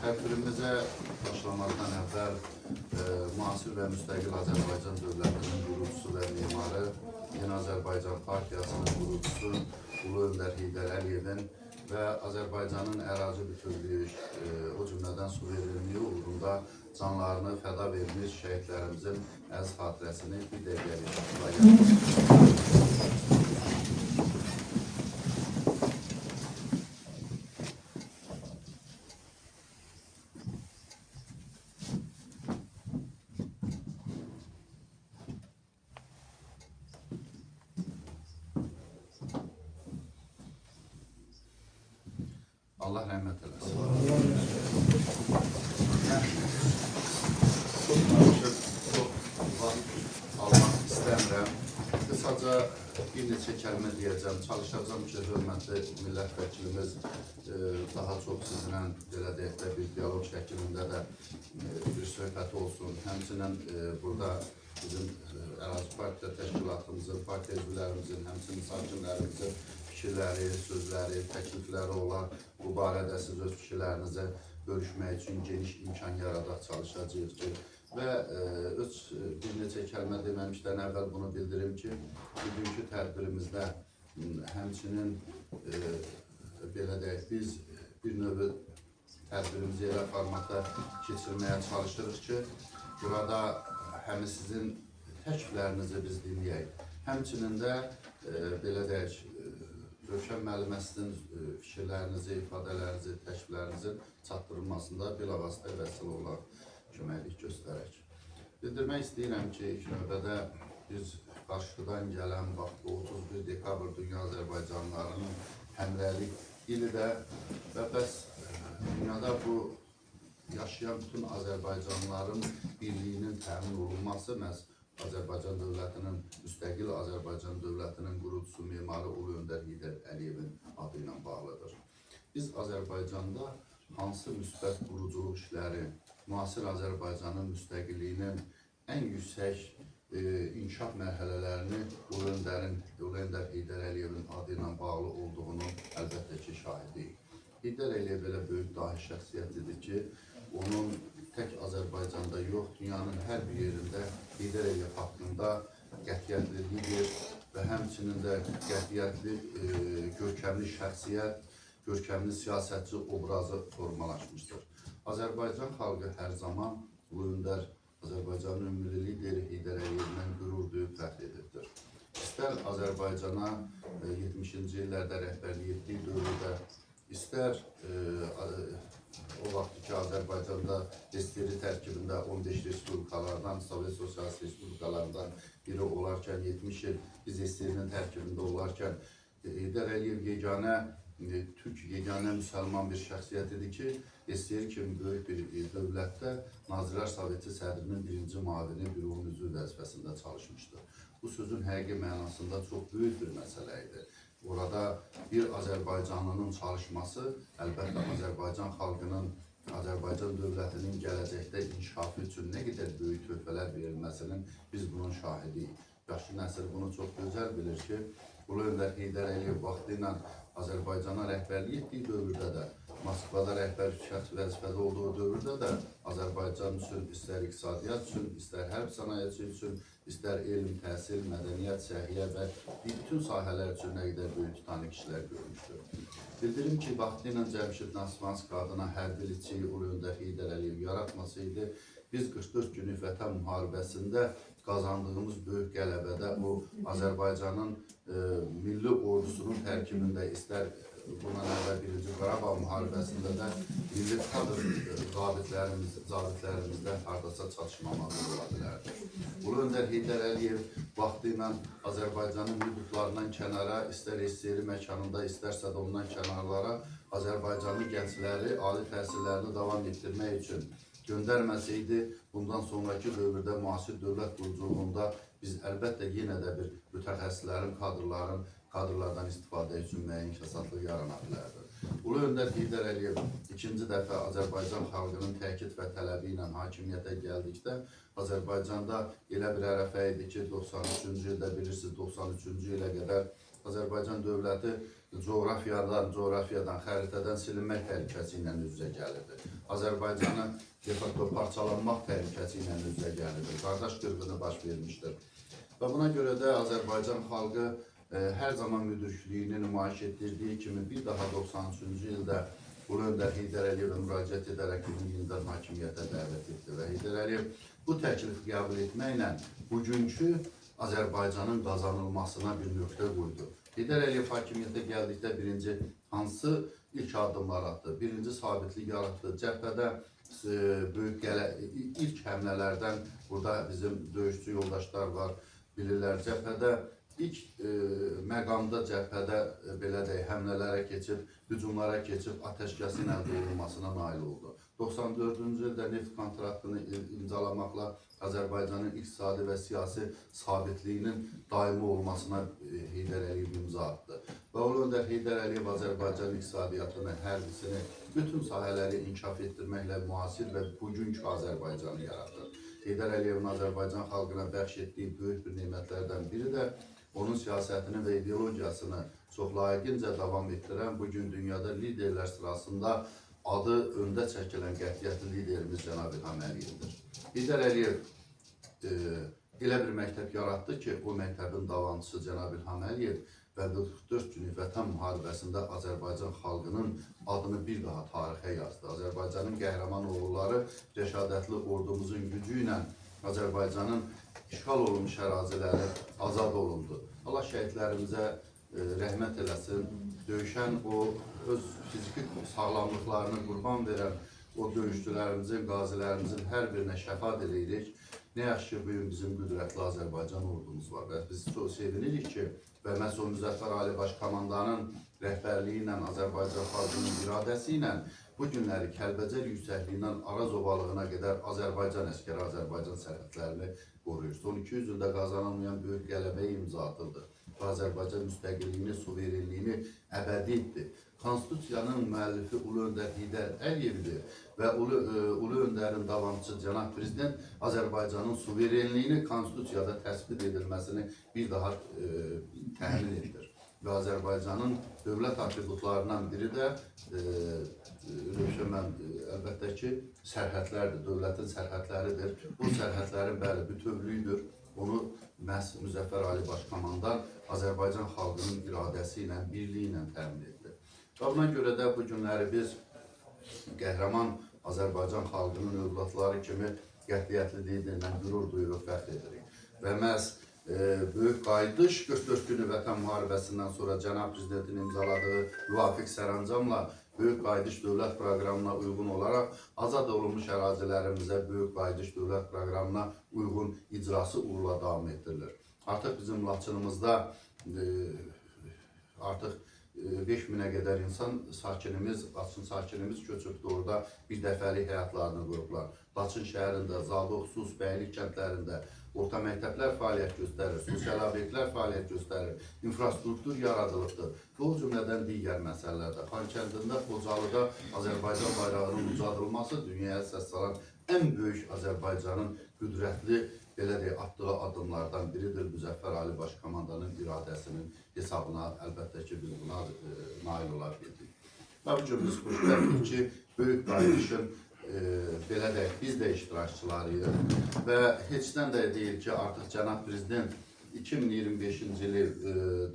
Tədbirimizə başlamazdan əvvəl müasir və müstəqil Azərbaycan dövlətinin qurucusu və mimarı, Yeni Azərbaycan Partiyasının qurucusu Ulu Öndər Heydər Əliyevin və Azərbaycanın ərazi bütövlüyü, o cümlədən suverenliyi uğrunda canlarını fəda vermiş şəhidlərimizin əziz xatirəsini bir dəqiqəlik şəkildə Allah rəhmət eləsin. Çox vaxt almaq istəmirəm. Qısaca bir neçə kəlmə deyəcəm. Çalışacağım ki, hörmətli millət vəkilimiz daha çox sizinlə belə deyək də bir dialog şəklində də bir söhbət olsun. Həmçinin burada bizim ərazi partiya təşkilatımızın, partiya üzvlərimizin, həmçinin sakinlərimizin fikirləri, sözləri, təklifləri olar. Bu barədə siz öz fikirlərinizi görüşmək üçün geniş imkan yaradaq çalışacağıq ki, və öz bir neçə kəlmə deməmişdən əvvəl bunu bildirim ki, bugünkü tədbirimizdə həmçinin belə deyək, biz bir növ tədbirimizi elə formata keçirməyə çalışırıq ki, burada həm sizin təkliflərinizi biz dinləyək. Həmçinin də belə deyək, Rövşən müəllimə sizin fikirlərinizi, ifadələrinizi, təkliflərinizin çatdırılmasında bilavasitə vəsilə olaraq köməklik göstərək. Bildirmək istəyirəm ki, ilk növbədə biz qarşıdan gələn vaxt 31 dekabr Dünya Azərbaycanlılarının həmrəylik ili də və bəs dünyada bu yaşayan bütün Azərbaycanlıların birliyinin təmin olunması məhz Azərbaycan dövlətinin, müstəqil Azərbaycan dövlətinin qurucusu mimarı Ulu Öndər Heydər Əliyevin adı ilə bağlıdır. Biz Azərbaycanda hansı müsbət quruculuq işləri, müasir Azərbaycanın müstəqilliyinin ən yüksək inkişaf mərhələlərini Ulu Öndər Heydər Əliyevin adı ilə bağlı olduğunu əlbəttə ki, şahidiyik. Heydər Əliyev belə böyük dahi şəxsiyyətidir ki, onun tək Azərbaycanda yox, dünyanın hər bir yerində Heydər Əliyev haqqında qətiyyətli lider və həmçinin də qətiyyətli, görkəmli şəxsiyyət, görkəmli siyasətçi obrazı formalaşmışdır. Azərbaycan xalqı hər zaman Ulu Öndər, Azərbaycanın ümumi lideri Heydər Əliyevlə qürur duyub fəxr edibdir. İstər Azərbaycana 70-ci illərdə rəhbərlik etdiyi dövrdə, istər o vaxt ki, Azərbaycanda SSR tərkibində 15 respublikalardan, Sovet Sosialist respublikalarından biri olarkən, 70 il biz SSR-nin tərkibində olarkən, Heydər Əliyev yeganə Türk, yeganə müsəlman bir şəxsiyyət idi ki, SSR kimi böyük bir dövlətdə Nazirlər Soveti sədrinin birinci müavini, büronun üzvü vəzifəsində çalışmışdır. Bu sözün həqiqi mənasında çox böyük bir məsələ idi. Orada bir Azərbaycanlının çalışması əlbəttə Azərbaycan xalqının, Azərbaycan dövlətinin gələcəkdə inkişafı üçün nə qədər böyük töhfələr verilməsinin biz bunun şahidiyik. Yaşlı nəsil bunu çox gözəl bilir ki, Ulu Öndər Heydər Əliyev vaxtı ilə Azərbaycana rəhbərlik etdiyi dövrdə də, Moskvada rəhbər şəxs vəzifədə olduğu dövrdə də Azərbaycan üçün, istər iqtisadiyyat üçün, istər hərb sənayesi üçün, istər elm, təhsil, mədəniyyət, səhiyyə və bütün sahələr üçün nə qədər böyük titanik işlər görmüşdür. Bildirim ki, vaxtı ilə Cəmşid Nasranski adına hərbi liseyi Ulu Öndər Heydər Əliyev yaratmasaydı, biz 44 günlük Vətən müharibəsində qazandığımız böyük qələbədə o Azərbaycanın milli ordusunun tərkibində, istər bundan əvvəl 1-ci Qarabağ müharibəsində də milli kadr zabitlərimizdən hardasa çatışmamalı ola bilərdi. Ulu Öndər Heydər Əliyev vaxtı ilə Azərbaycanın hüdudlarından kənara, istər SSR məkanında, istərsə də ondan kənarlara Azərbaycanın gəncləri ali təhsillərini davam etdirmək üçün göndərməsəydi, bundan sonraki dövrdə müasir dövlət quruculuğunda biz əlbəttə yenə də bir mütəxəssislərin, kadrlardan istifadə üçün müəyyən kəsatlıq yarana bilərdi. Ulu Öndər Heydər Əliyev ikinci dəfə Azərbaycan xalqının təkid və tələbi ilə hakimiyyətə gəldikdə, Azərbaycanda elə bir ərəfə idi ki, 93-cü ildə bilirsiniz, 93-cü ilə qədər Azərbaycan dövləti coğrafiyadan, xəritədən silinmək təhlükəsi ilə üz-üzə gəlirdi. Azərbaycanı de facto parçalanmaq təhlükəsi ilə üz-üzə gəlirdi. Qardaş qırğını baş vermişdir. Və buna görə də Azərbaycan xalqı hər zaman müdrikliyini nümayiş etdirdiyi kimi bir daha 93-cü ildə Ulu Öndər Heydər Əliyevə müraciət edərək yenidən hakimiyyətə dəvət etdi və Heydər Əliyev bu təklifi qəbul etməklə bugünkü Azərbaycanın qazanılmasına bir nöqtə qoydu. Heydər Əliyev hakimiyyətə gəldikdə birinci hansı ilk addımlar atdı? Birinci sabitlik yaratdı. Cəbhədə ilk həmlələrdən burada bizim döyüşçü yoldaşlar var, bilirlər. Cəbhədə ilk məqamda cəbhədə belə deyək, həmlələrə keçib, hücumlara keçib atəşkəsin əldə olunmasına nail oldu. 94-cü ildə neft kontraktını imzalamaqla Azərbaycanın iqtisadi və siyasi sabitliyinin daimi olmasına Heydər Əliyev imza atdı. Və Ulu Öndər Heydər Əliyev Azərbaycan iqtisadiyyatını, hərbisini, bütün sahələri inkişaf etdirməklə müasir və bugünkü Azərbaycanı yaratdı. Heydər Əliyevin Azərbaycan xalqına bəxş etdiyi böyük bir nemətlərdən biri də onun siyasətini və ideologiyasını çox layiqincə davam etdirən, bugün dünyada liderlər sırasında adı öndə çəkilən qətiyyətli liderimiz Cənab İlham Əliyevdir. Heydər Əliyev elə bir məktəb yaratdı ki, o məktəbin davamçısı Cənab İlham Əliyev və 44 günlük Vətən müharibəsində Azərbaycan xalqının adını bir daha tarixə yazdı. Azərbaycanın qəhrəman oğulları rəşadətli ordumuzun gücü ilə Azərbaycanın işğal olunmuş əraziləri azad olundu. Allah şəhidlərimizə rəhmət eləsin. Döyüşən o öz fiziki sağlamlıqlarını qurban verən o döyüşçülərimizin, qazilərimizin hər birinə şəfa diləyirik. Nə yaxşı ki, bugün bizim qüdrətli Azərbaycan ordumuz var və biz çox sevinirik ki, və məhz o Müzəffər Ali Başkomandanın rəhbərliyi ilə, Azərbaycan xalqının iradəsi ilə bu günləri Kəlbəcər yüksəkliyindən Araz ovalığına qədər Azərbaycan əskəri Azərbaycan sərhədlərini qoruyur. Son 200 ildə qazanılmayan böyük qələbəyə imza atıldı və Azərbaycan müstəqilliyini, suverenliyini əbədi etdi. Konstitusiyanın müəllifi Ulu Öndər Heydər Əliyevdir və Ulu Öndərin davamçısı Cənab Prezident Azərbaycanın suverenliyini Konstitusiyada təsbit edilməsini bir daha təmin edir. Və Azərbaycanın dövlət atributlarından biri də əlbəttə ki, sərhədlərdir, dövlətin sərhədləridir. Bu sərhədlərin bəli bütövlüyüdür. Onu məhz Müzəffər Ali Başkomandan Azərbaycan xalqının iradəsi ilə, birliyi ilə təmin etdi. Və buna görə də bu günləri biz qəhrəman Azərbaycan xalqının övladları kimi qətiyyətli liderlə qürur duyuruq, fəxr edirik. Və məhz böyük qayıdış 44 günü Vətən müharibəsindən sonra Cənab Prezidentin imzaladığı müvafiq sərəncamla Böyük Qayıdış Dövlət Proqramına uyğun olaraq azad olunmuş ərazilərimizə Böyük Qayıdış Dövlət Proqramına uyğun icrası uğurla davam etdirilir. Artıq bizim Laçınımızda artıq 5000-ə qədər insan Laçın sakinimiz köçübdü, orada bir dəfəlik həyatlarını qurublar. Laçın şəhərində, Zadoq, Sus, Bəylik kəndlərində orta məktəblər fəaliyyət göstərir, sosial obyektlər fəaliyyət göstərir, infrastruktur yaradılıbdır və o cümlədən digər məsələlərdə. Xankəndində, Xocalıda Azərbaycan bayrağının ucadılması dünyaya səs salan ən böyük Azərbaycanın qüdrətli atdığı addımlardan biridir. Müzəffər Ali Başkomandanın iradəsinin hesabına əlbəttə ki, biz buna nail ola bildik. Və bu gün biz xoşbəxtik ki, Böyük Qayıdışın belə deyək, biz də iştirakçılarıyıq və heçdən də deyil ki, artıq Cənab Prezident 2025-ci ili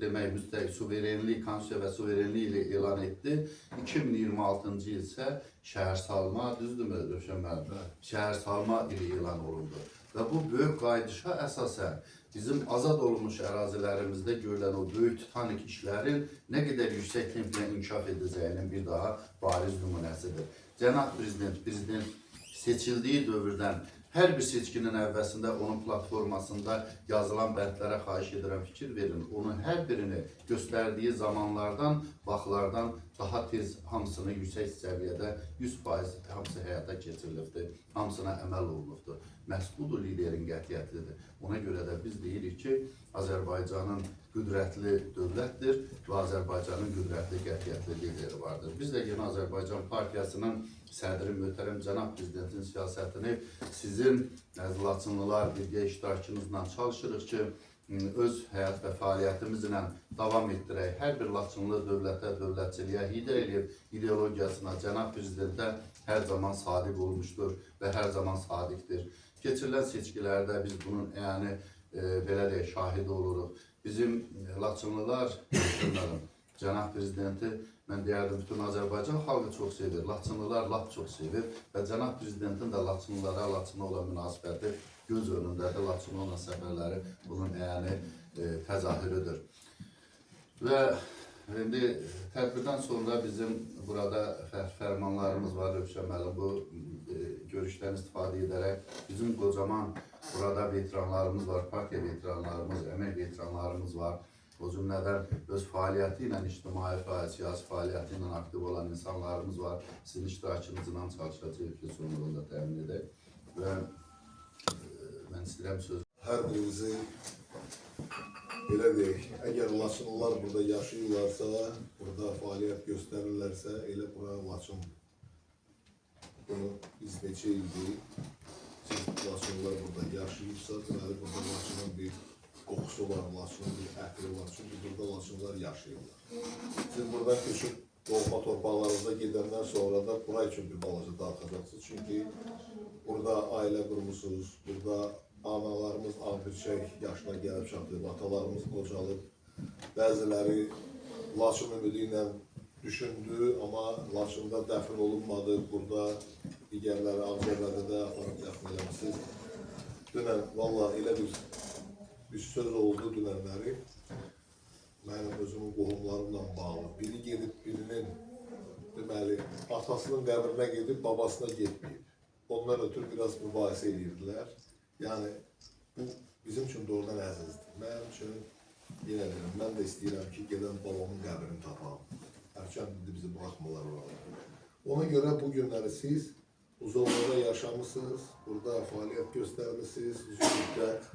demək suverenlik, konstitusiya və suverenlik ilə elan etdi. 2026-cı il isə şəhərsalma, düzdürmü Rövşən müəllim? Şəhərsalma ili elan olundu. Və bu böyük qayıdışa əsasən bizim azad olunmuş ərazilərimizdə görülən o böyük titanik işlərin nə qədər yüksək templə inkişaf edəcəyinin bir daha bariz nümunəsidir. Cənab Prezident seçildiyi dövrdən hər bir seçkinin əvvəsində onun platformasında yazılan bəndlərə xahiş edirəm, fikir verin. Onun hər birini göstərdiyi zamanlardan, vaxtlardan daha tez hamısını yüksək səviyyədə 100% hamısı həyata keçirilibdir, hamısına əməl olunubdur. Məhz budur liderin qətiyyətlidir. Ona görə də biz deyirik ki, Azərbaycanın qüdrətli dövlətdir və Azərbaycanın qüdrətli qətiyyətli lideri vardır. Biz də Yeni Azərbaycan Partiyasının sədri möhtərəm Cənab Prezidentin siyasətini sizin Laçınlılar birgə iştirakınızla çalışırıq ki, öz həyat və fəaliyyətimizlə davam etdirək. Hər bir Laçınlı dövlətə, dövlətçiliyə, lider eləyib ideologiyasına, cənab prezidentə hər zaman sadiq olmuşdur və hər zaman sadiqdir. Keçirilən seçkilərdə biz bunun belə deyək, şahidi oluruq. Bizim Laçınlılar, cənab prezidenti, mən deyərdim, bütün Azərbaycan xalqı çox sevir, Laçınlılar lap çox sevir və cənab prezidentin də Laçınlılara, Laçına olan münasibəti göz önündədir. Laçına olan səfərləri bunun təzahürüdür. Və indi tədbirdən sonra bizim burada fərmanlarımız var, Rövşən müəllim, bu görüşdən istifadə edərək bizim qocaman burada veteranlarımız var, partiya veteranlarımız, əmək veteranlarımız var. O cümlədən öz fəaliyyəti ilə, ictimai fəaliyyət, siyasi fəaliyyəti ilə aktiv olan insanlarımız var. Sizin iştirakınızla çalışacağıq ki, sonunda da təmin edək. Və mən istəyirəm söz. Hər birimizi belə deyək, əgər Laçınlılar burada yaşayırlarsa, burada fəaliyyət göstərirlərsə, elə bura Laçın. Bunu biz neçə ildir, siz Laçınlılar burada yaşayırsa, deməli burada Laçının bir qoxusu var, Laçının bir ətri var. Çünki burada Laçınlılar yaşayırlar. Siz buradan köçüb doğma torpaqlarınıza gedəndən sonra da bura üçün bir balaca darıxacaqsınız. Çünki burada ailə qurmusunuz, burada analarımız ağbirçək yaşına gəlib çatıb, atalarımız qocalıb. Bəziləri Laçın ümidi ilə düşündü, amma Laçında dəfn olunmadı. Burada digərləri Ağcabədidə aparıb dəfn eləmişsiniz. Dünən, valla elə bir söz oldu dünənləri. Mənim özümün qohumlarımla bağlı. Biri gedib birinin, deməli, atasının qəbrinə gedib, babasına getməyib. Onlar ötürü biraz mübahisə edirdilər. Yəni, bu bizim üçün doğrudan əzizdir. Mənim üçün, yenə deyirəm, mən də istəyirəm ki, gedən babamın qəbrini tapam. Hərçənd bizi buraxmırlar oralar. Ona görə bu günləri siz Uzunluqda yaşamışsınız, burada fəaliyyət göstərmişsiniz, uzun müddət.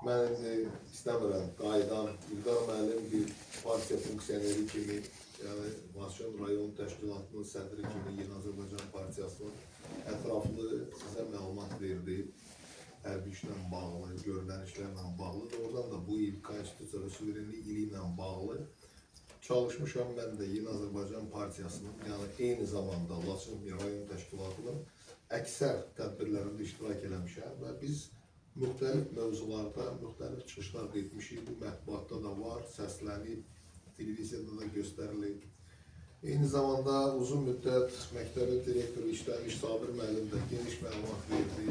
Mən indi istəmirəm, qayıdan, İlqar müəllim bir partiya funksioneri kimi, yəni Laçın rayon təşkilatının sədri kimi Yeni Azərbaycan Partiyasının ətraflı sizə məlumat verdi. Hərbi işlə bağlı, görülən işlərlə bağlı. Oradan da bu il konstitusiya və suverenlik ili ilə bağlı çalışmışam mən də Yeni Azərbaycan Partiyasının, yəni eyni zamanda Laçın rayon təşkilatının əksər tədbirlərində iştirak eləmişəm və biz müxtəlif mövzularda müxtəlif çıxışlar da etmişik. Bu mətbuatda da var, səslənib, televiziyada da göstərilib. Eyni zamanda uzun müddət məktəbin direktoru işləmiş Sabir müəllim də geniş məlumat verdi.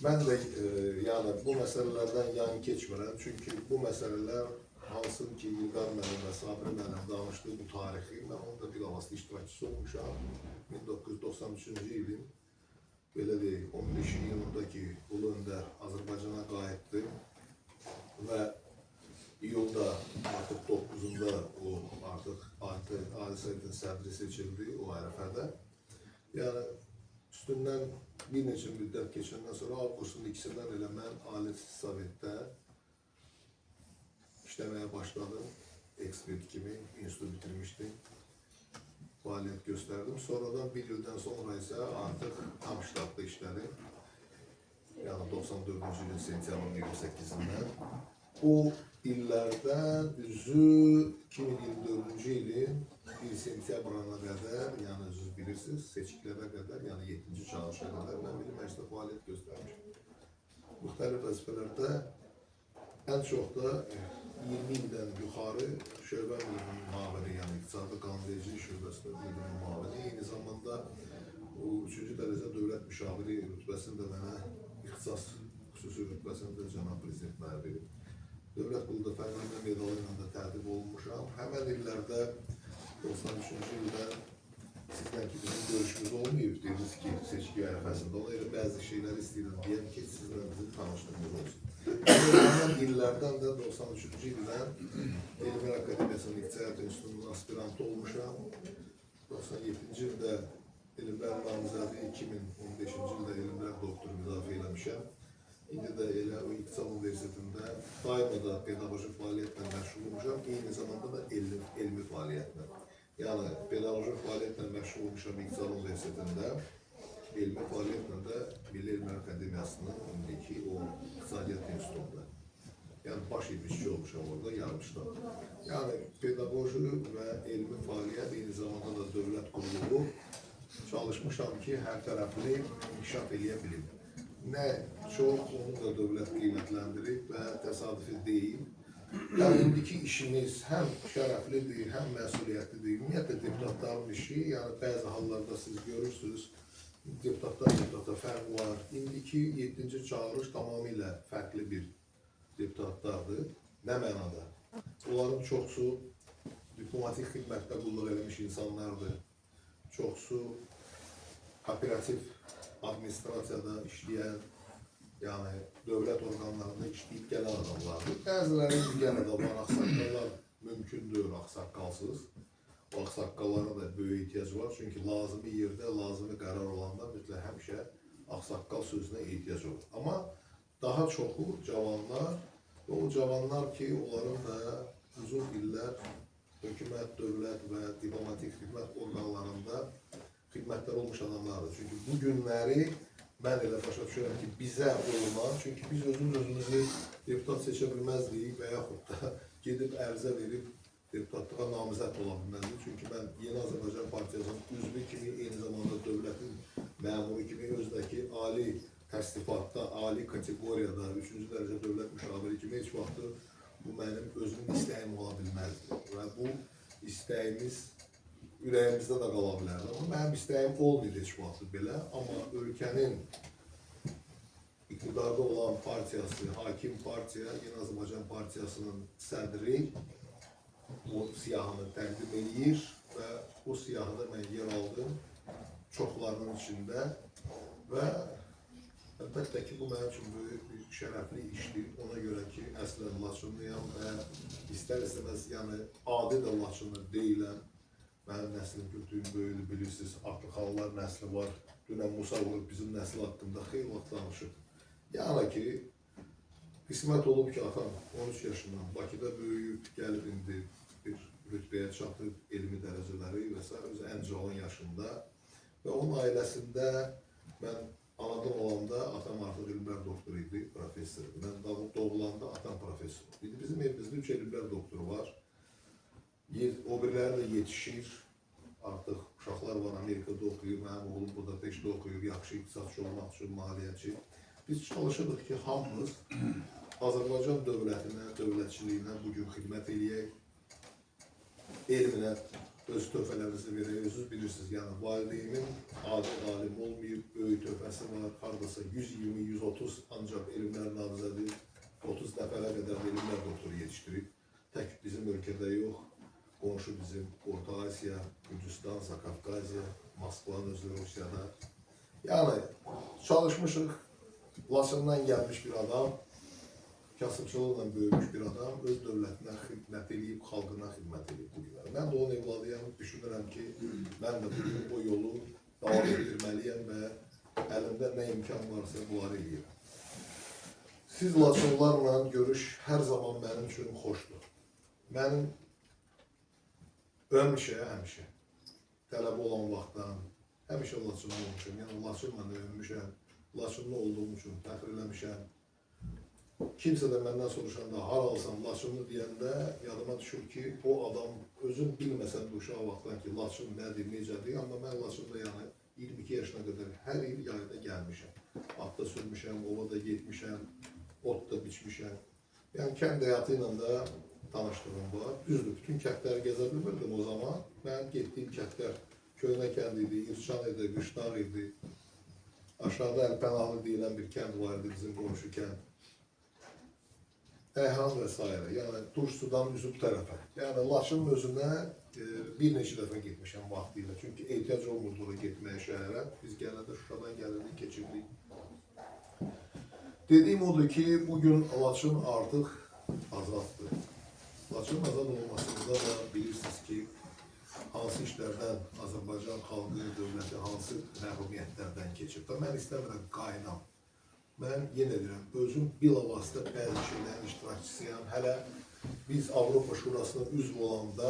Mən də yəni bu məsələlərdən yan keçmirəm. Çünki bu məsələlər hansın ki, İlqar müəllim və Sabir müəllim danışdığı bu tarixi, mən onda bir avazda iştirakçısı olmuşam. 1993-cü ilin belə deyək, 15 iyunundakı Ulu Öndər Azərbaycana qayıtdı və iyulda artıq 9-unda o artıq Ali Sovetin sədri seçildi o ərəfədə. Yəni üstündən bir neçə müddət keçəndən sonra avqustun 2-sindən elə mən Ali Sovetdə işləməyə başladım. Ekspert kimi institut bitirmişdim. Fəaliyyət göstərdim. Sonradan bir ildən sonra isə artıq tam ştatda işlədim. Yəni 94-cü ilin sentyabrın 28-dən. O illərdən üzü 2024-cü ilin 1 sentyabrına qədər, yəni özünüz bilirsiniz, seçkilərə qədər, yəni 7-ci çağırışa qədər mən Milli Məclisdə fəaliyyət göstərmişim. Müxtəlif vəzifələrdə ən çox da 20 ildən yuxarı şöbə müdürünün müavini, yəni İqtisadi Qanunvericilik şöbəsində müdürünün müavini, eyni zamanda 3-cü dərəcə dövlət müşaviri rütbəsində mənə ixtisas xüsusi rütbəsində cənab prezident mənə verib. Dövlət qulunda fərqlənmə medalı ilə də tədib olunmuşam. Həmən illərdə 93-cü ildə sizdən ki, bizim görüşümüz olmayıb, dediniz ki, seçki ərəfəsində. Ona görə bəzi şeyləri istəyirəm deyəm ki, sizlə bizim tanışdığımız olsun. Həmən illərdən də 93-cü ildən Elmlər Akademiyasının İqtisadiyyat İnstitutunun aspirantı olmuşam. 97-ci ildə Elmlər namizədi, 2015-ci ildə Elmlər doktoru müdafiə eləmişəm. İndi də elə o İqtisad Universitetində daima da pedaqoji fəaliyyətlə məşğul olmuşam, eyni zamanda da elmi fəaliyyətlə. Yəni, pedaqoji fəaliyyətlə məşğul olmuşam İqtisad Universitetində. elmi fəaliyyətlə də Milli Elmlər Akademiyasının indiki o İqtisadiyyat İnstitutunda. Yəni baş ilmişçi olmuşam orada, yarmışlar. Yəni pedaqoji və elmi fəaliyyət, eyni zamanda da dövlət quruluğu çalışmışam ki, hər tərəfli inkişaf eləyə bilim. Nə çox, onu da dövlət qiymətləndirib və təsadüfi deyil. Yəni indiki işimiz həm şərəflidir, həm məsuliyyətlidir. Ümumiyyətlə deputatların işi, yəni bəzi hallarda siz görürsünüz, deputatda fərq var. İndiki 7-ci çağırış tamamilə fərqli bir deputatlardır. Nə mənada? Onların çoxsu diplomatik xidmətdə qulluq eləmiş insanlardır. Çoxsu operativ administrasiyada işləyən, yəni dövlət orqanlarında işləyib gələn adamlardır. Bəziləri yenə də var, ağsaqqallar mümkündür, ağsaqqalsız. O ağsaqqallara da böyük ehtiyac var. Çünki lazımi yerdə, lazımi qərar olanda mütləq həmişə ağsaqqal sözünə ehtiyac olur. Amma daha çoxu cavanlar və o cavanlar ki, onların da uzun illər hökumət, dövlət və diplomatik xidmət orqanlarında xidmətlər olmuş adamlardır. Çünki bu günləri mən elə başa düşürəm ki, bizə olunan, çünki biz özümüzü deputat seçə bilməzdik və yaxud da gedib ərizə verib deputatlığa namizəd ola bilməzdik. Çünki mən Yeni Azərbaycan Partiyasının üzvü kimi, eyni zamanda dövlətin məmuru kimi özdəki ali təsdifatda, ali kateqoriyada, 3-cü dərəcə dövlət müşaviri kimi heç vaxtı bu mənim özümün istəyim ola bilməzdi. Və bu istəyimiz ürəyimizdə də qala bilərdi. Amma mənim istəyim olmaydı heç vaxtı belə. Amma ölkənin iqtidarda olan partiyası, hakim partiya, Yeni Azərbaycan Partiyasının sədri o siyahını təqdim edir və o siyahıda mən yer aldım çoxlarının içində və əlbəttə ki, bu mənim üçün böyük bir şərəfli işdir. Ona görə ki, əslən Laçınlıyam və istər-istəməz, yəni adi də Laçınlı deyiləm. Mənim nəslim kültürüm böyüdür, bilirsiniz, Artıxanlar nəsli var. Dünən Musa vurub bizim nəsil haqqında xeyli vaxt danışıb. Yəni ki, qismət olub ki, atam 13 yaşından Bakıda böyüyüb, gəlib indi bir rütbəyə çatıb, elmi dərəcələri və s. özü ən cavan yaşında və onun ailəsində mən anadan olanda atam artıq elmlər doktoru idi, professor. Mən doğulanda atam professor. Bizim evimizdə 3 elmlər doktoru var. O biriləri də yetişir. Artıq uşaqlar var, Amerikada oxuyur, mənim oğlum Budapeştdə oxuyur, yaxşı iqtisadçı olmaq üçün, maliyyətçi. Biz çalışırıq ki, hamımız Azərbaycan dövlətinə, dövlətçiliyinə bugün xidmət eləyək. Elminə öz töhfələrinizi verək, özünüz bilirsiniz, yəni valideynimin adi alim olmayıb, böyük töhfəsi var, haradasa 120-130 ancaq elmlər namizədi, 30 nəfərə qədər elmlər doktoru yetişdirib. Tək bizim ölkədə yox, qonşu bizim Orta Asiya, Gürcistan, Zakafqaziya, Moskvanın özü Rusiyada. Yəni çalışmışıq, Laçından gəlmiş bir adam, kasıbçılıqla böyümüş bir adam öz dövlətinə xidmət edib, xalqına xidmət edib bugünləri. Mən də onun evladıyam, düşünürəm ki, mən də bugün o yolu davam etdirməliyəm və əlimdə nə imkan varsa bunları eləyirəm. Siz Laçınlarla görüş hər zaman mənim üçün xoşdur. Mənim həmişə tələbə olan vaxtdan həmişə Laçınlı olmuşam. Yəni Laçınla övünmüşəm, Laçınlı olduğum üçün təxir eləmişəm. Kimsə də məndən soruşanda, haralsan Laçınlı deyəndə yadıma düşür ki, o adam özüm bilməsən uşaq vaxtdan ki, Laçın nədir, necədir, amma mən Laçında yəni 22 yaşına qədər hər il yayda gəlmişəm. Atda sürmüşəm, ova da getmişəm, ot da biçmişəm. Yəni kənd həyatı ilə də tanışlığım var. Düzdür, bütün kəndləri gəzə bilmirdim o zaman. Mənim getdiyim kəndlər Köhnə kənd idi, İrçan idi, Qışlar idi. Aşağıda Əlpənalı deyilən bir kənd var idi, bizim qonşu kənd. Əyhan və s. Yəni Tursudan üzüb tərəfə. Yəni Laçının özünə bir neçə dəfə getmişəm vaxtı ilə. Çünki ehtiyac olmurdu oraya getməyə şəhərə. Biz gələndə Şuşadan gəlirdik, keçirdik. Dediyim odur ki, bugün Laçın artıq azaddır. Laçının azad olmasında da bilirsiniz ki, hansı işlərdən Azərbaycan xalqı, dövləti hansı məhrumiyyətlərdən keçib. Mən istəmirəm qaynam mən yenə deyirəm, özüm bilavasitə bəzi şeylərin iştirakçısıyam. Hələ biz Avropa Şurasına üzv olanda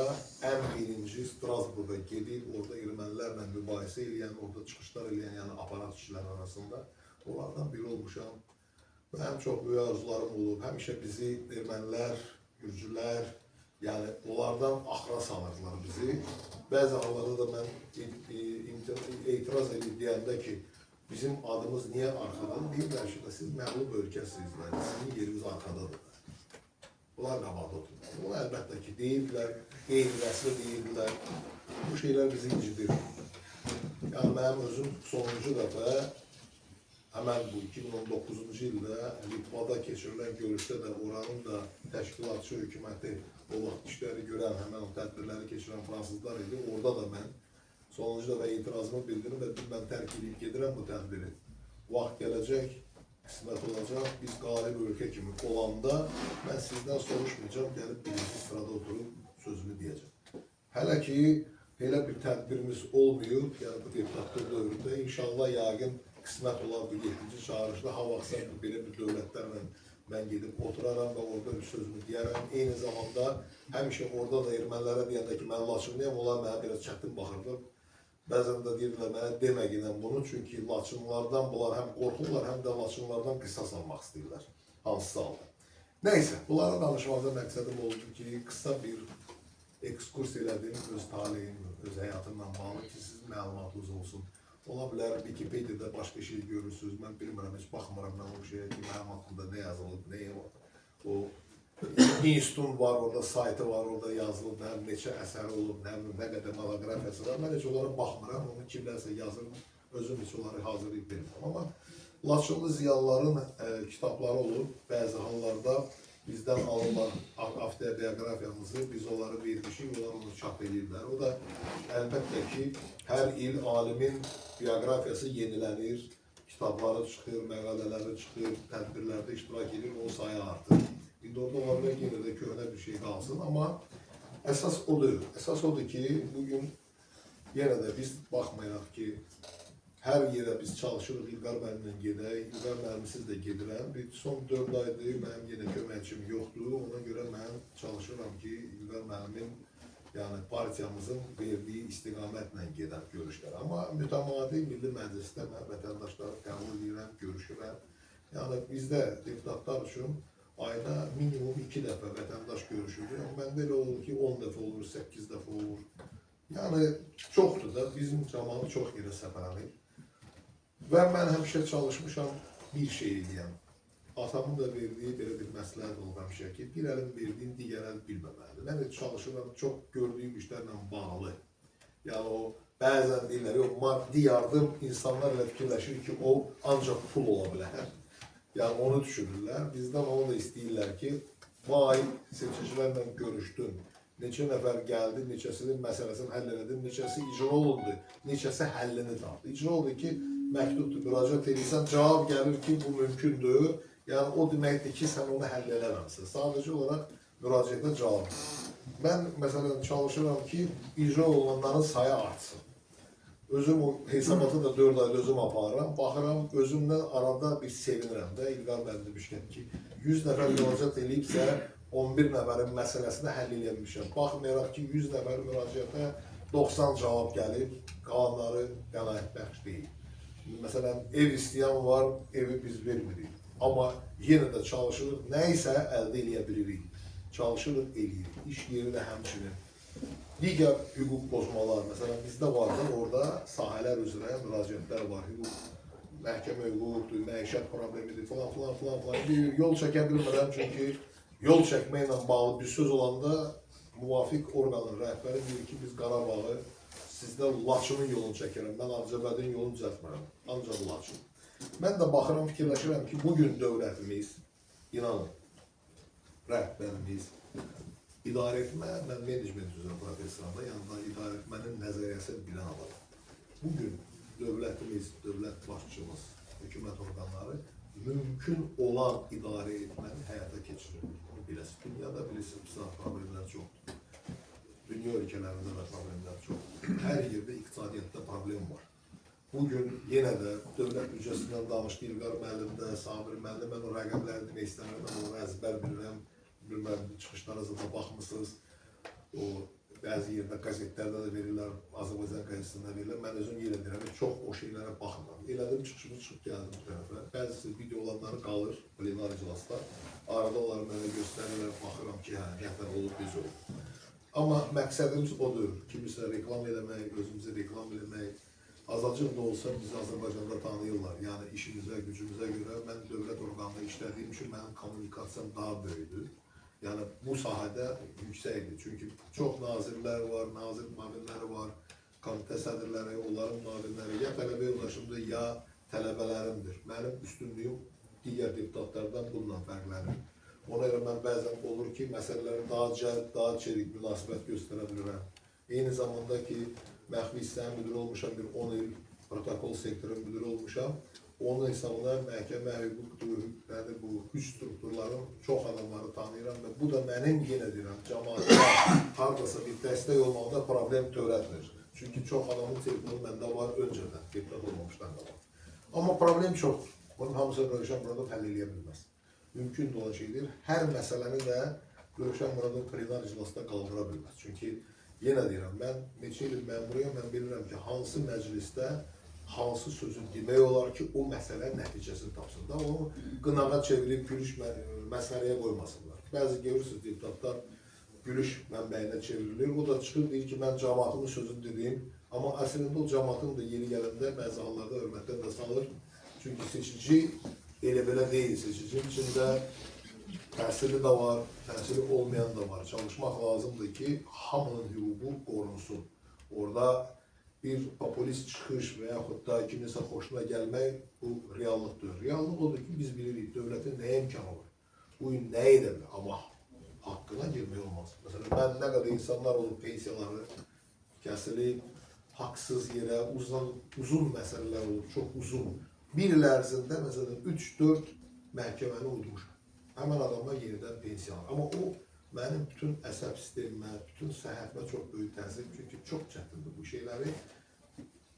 ən birinci Strasburqa gedib, orada ermənilərlə mübahisə edən, orada çıxışlar edən, yəni aparat işçilər arasında onlardan biri olmuşam. Mənim çox böyük arzularım olub. Həmişə bizi ermənilər, gürcülər, yəni onlardan axıra salırdılar bizi. Bəzi hallarda da mən etiraz edib deyəndə ki, bizim adımız niyə arxadadır? Deyirlər ki, siz məğlub ölkəsiniz, sizin yeriniz arxadadır. Bunlar qabaqda oturur. Bunu əlbəttə ki, deyirlər, qeyri-rəsmi deyirlər. Bu şeylər bizi incidir. Yəni, mənim özüm sonuncu dəfə həmən bu 2019-cu ildə Litvada keçirilən görüşdə də oranın da təşkilatçı hökuməti o vaxt işləri görən, həmən o tədbirləri keçirən fransızlar idi. Orada da mən sonuncu dəfə etirazımı bildirim və mən tərk edib gedirəm bu tədbiri. Vaxt gələcək, qismət olacaq, biz qalib ölkə kimi olanda mən sizdən soruşmayacağım, gəlib birinci sırada oturub sözümü deyəcəm. Hələ ki, elə bir tədbirimiz olmuyor, yəni bu deputatlar dövründə. İnşallah yəqin qismət olan bu 7-ci çağırışda havaqsa belə bir dövlətlərlə mən gedib oturaram və orada bir sözümü deyərəm. Eyni zamanda həmişə orada da ermənilərə deyəndə ki, mən Laçınlıyam, onlar mənə biraz çətin baxırlar. Bəzən də deyirlər mənə deməginən bunu, çünki Laçınlardan bunlar həm qorxurlar, həm də Laçınlardan qisas almaq istəyirlər. Hansısa aldı. Nəysə, bunlara danışmaqda məqsədim oldu ki, qısa bir ekskurs elədim öz taleyim, öz həyatımla bağlı ki, sizin məlumatınız olsun. Ola bilər, Wikipediyada başqa şey görürsünüz, mən bilmirəm, heç baxmıram mən o şeyə ki, mənim haqqında nə yazılıb, nə var. O institutun var, orada saytı var, orada yazılıb, nə neçə əsəri olub, nə qədər monoqrafiyası var. Mən heç onlara baxmıram, onu kimlərsə yazır, özüm heç onları hazırlayıb bilmirəm. Amma Laçınlı ziyalıların kitabları olub, bəzi hallarda bizdən alınlar avtobiografiyamızı, biz onları vermişik, onlar onu çap edirlər. O da əlbəttə ki, hər il alimin bioqrafiyası yenilənir, kitabları çıxır, məqalələri çıxır, tədbirlərdə iştirak edir, o sayı artır. İndi orada olanlar yenə də köhnə bir şey qalsın, amma əsas odur. Əsas odur ki, bugün yenə də biz baxmayaq ki, hər yerə biz çalışırıq, İlqar müəllimlə gedək, İlqar müəllimsiz də gedirəm. Son 4 aydır mənim yenə köməkçim yoxdur, ona görə mən çalışıram ki, İlqar müəllimin, yəni partiyamızın verdiyi istiqamətlə gedəm görüşlər. Amma mütəmadi Milli Məclisdə mən vətəndaşları qəbul edirəm, görüşürəm. Yəni bizdə deputatlar üçün ayda minimum 2 dəfə vətəndaş görüşür. Yəni məndə elə olur ki, 10 dəfə olur, 8 dəfə olur. Yəni çoxdur da, bizim cəmanı çox yerə səfərləyib. Və mən həmişə çalışmışam bir şey eləyəm. Atamın da verdiyi belə bir məsləhət olub həmişə ki, bir əlin verdiyin digər əl bilməməlidir. Mən də çalışıram, çox gördüyüm işlərlə bağlı. Yəni o, bəzən deyirlər, yox, maddi yardım insanlar elə fikirləşir ki, o ancaq pul ola bilər. Yəni onu düşünürlər. Bizdən onu da istəyirlər ki, vay, seçicilərlə görüşdün. Neçə nəfər gəldi, neçəsinin məsələsini həll edin, neçəsi icra olundu, neçəsi həllini tapdı. İcra oldu ki, məktubdur, müraciət edirsən, cavab gəlir ki, bu mümkündür. Yəni o deməkdir ki, sən onu həll eləməmsin. Sadəcə olaraq müraciətə cavab. Mən məsələn çalışıram ki, icra olunanların sayı artsın. Özüm o hesabatı da 4 ayda özüm aparıram. Baxıram, özümdən arada bir sevinirəm də. İlqar müəllim demişkən ki, 100 nəfər müraciət edibsə, 11 nəfərin məsələsini həll edilmişəm. Baxmayaraq ki, 100 nəfər müraciətə 90 cavab gəlib, qalanları qənaətbəxş deyil. Məsələn, ev istəyən var, evi biz vermirik. Amma yenə də çalışırıq, nə isə əldə edə bilirik. Çalışırıq, eləyirik. İş yeri də həmçinin. Digər hüquq pozmalar, məsələn, bizdə vardır, orada sahələr üzrə müraciətlər var. Məhkəmə hüquqdur, məişət problemidir, filan. Yol çəkə bilmirəm, çünki yol çəkməklə bağlı bir söz olanda müvafiq orqanın rəhbəri deyir ki, biz Qarabağı sizdə Laçının yolunu çəkirəm, mən Ağcabədin yolunu düzəltmərəm, ancaq Laçın. Mən də baxıram, fikirləşirəm ki, bugün dövlətimiz, inanın, rəhbərimiz, idarəetmə, mən menecment üzrə professorumda, yanında idarəetmənin nəzəriyyəsini bilən adamım. Bugün dövlətimiz, dövlət başçımız, hökumət orqanları mümkün olan idarə etməni həyata keçirir. Biləsiniz, dünyada bilirsiniz, problemlər çoxdur. Dünya ölkələrində də problemlər çoxdur. Hər yerdə iqtisadiyyatda problem var. bugün yenə də dövlət büdcəsindən danışdı İlqar müəllim də, Sabir müəllim, mən o rəqəmləri demək istəmirəm, mən onu əzbər bilirəm, bilməm, çıxışlarınıza da baxmısınız, o bəzi yerdə qəzetlərdə də verirlər, Azərbaycan qəzetində verirlər, mən özüm yenə deyirəm, çox o şeylərə baxmıram. Elədim, çıxışımı çıxıb gəldim bu tərəfə, bəzisi videolarları qalır, plenar iclaslar, arada onları mənə göstərirlər, baxıram ki, hə, nətər olub, biz olub. Amma məqsədimiz odur, kimisə reklam eləmək, özümüzü reklam eləmək, azacıq da olsa bizi Azərbaycanda tanıyırlar. Yəni işimizə, gücümüzə görə mən dövlət orqanında işlədiyim üçün mənim kommunikasiyam daha böyükdür. Yəni bu sahədə yüksəkdir. Çünki çox nazirlər var, nazir müavinləri var, komitə sədrləri, onların müavinləri ya tələbə yoldaşımdır, ya tələbələrimdir. Mənim üstünlüyüm digər deputatlardan bununla fərqlənir. Ona görə mən bəzən olur ki, məsələlərə daha cəld, daha çevik münasibət göstərə bilirəm. Eyni zamanda ki, məxfi hissənin müdürü olmuşam, bir 10 il protokol sektorun müdürü olmuşam. Onun hesabına məhkəmə hüquqdur, nədir bu, güc strukturların çox adamları tanıyıram və bu da mənim yenə deyirəm, cəmaatda hardasa bir dəstək olmaqda problem törətmir. Çünki çox adamın telefonu məndə var öncədən, deputat olmamışdan da var. Amma problem çoxdur. Bunun hamısını Rövşən Muradov həll eləyə bilməz. Mümkün olan şeydir. Hər məsələni də Rövşən Muradov plenar iclasda qaldıra bilməz. Çünki yenə deyirəm, mən neçə il məmuriyəm, mən bilirəm ki, hansı məclisdə hansı sözü demək olar ki, o məsələ nəticəsini tapsın da, onu qınağa çevirib gülüş məsələyə qoymasınlar. Bəzi görürsünüz, deputatlar gülüş mənbəyinə çevrilir, o da çıxır, deyir ki, mən cəmaatımın sözünü dedim, amma əslində o cəmaatın da yeri gələndə bəzi hallarda hörmətdən də salır. Çünki seçici elə belə deyil, seçicinin içində təsirli də var, təsirli olmayan da var. Çalışmaq lazımdır ki, hamının hüququ qorunsun. Orada bir populist çıxış və yaxud da kimisə xoşuna gəlmək bu reallıqdır. Reallıq odur ki, biz bilirik, dövlətin nəyə imkanı var? Bu gün nə edə bilər? Amma haqqına girmək olmaz. Məsələn, mən nə qədər insanlar olub, pensiyaları kəsilib, haqsız yerə, uzun məsələlər olub, çox uzun. Bir il ərzində, məsələn, 3-4 məhkəməni udmuşam. Həmən adamlar yenidən pensiyalar. Amma o, mənim bütün əsəb sistemimə, bütün səhhətimə çox böyük təsir, çünki çox çətindir bu şeyləri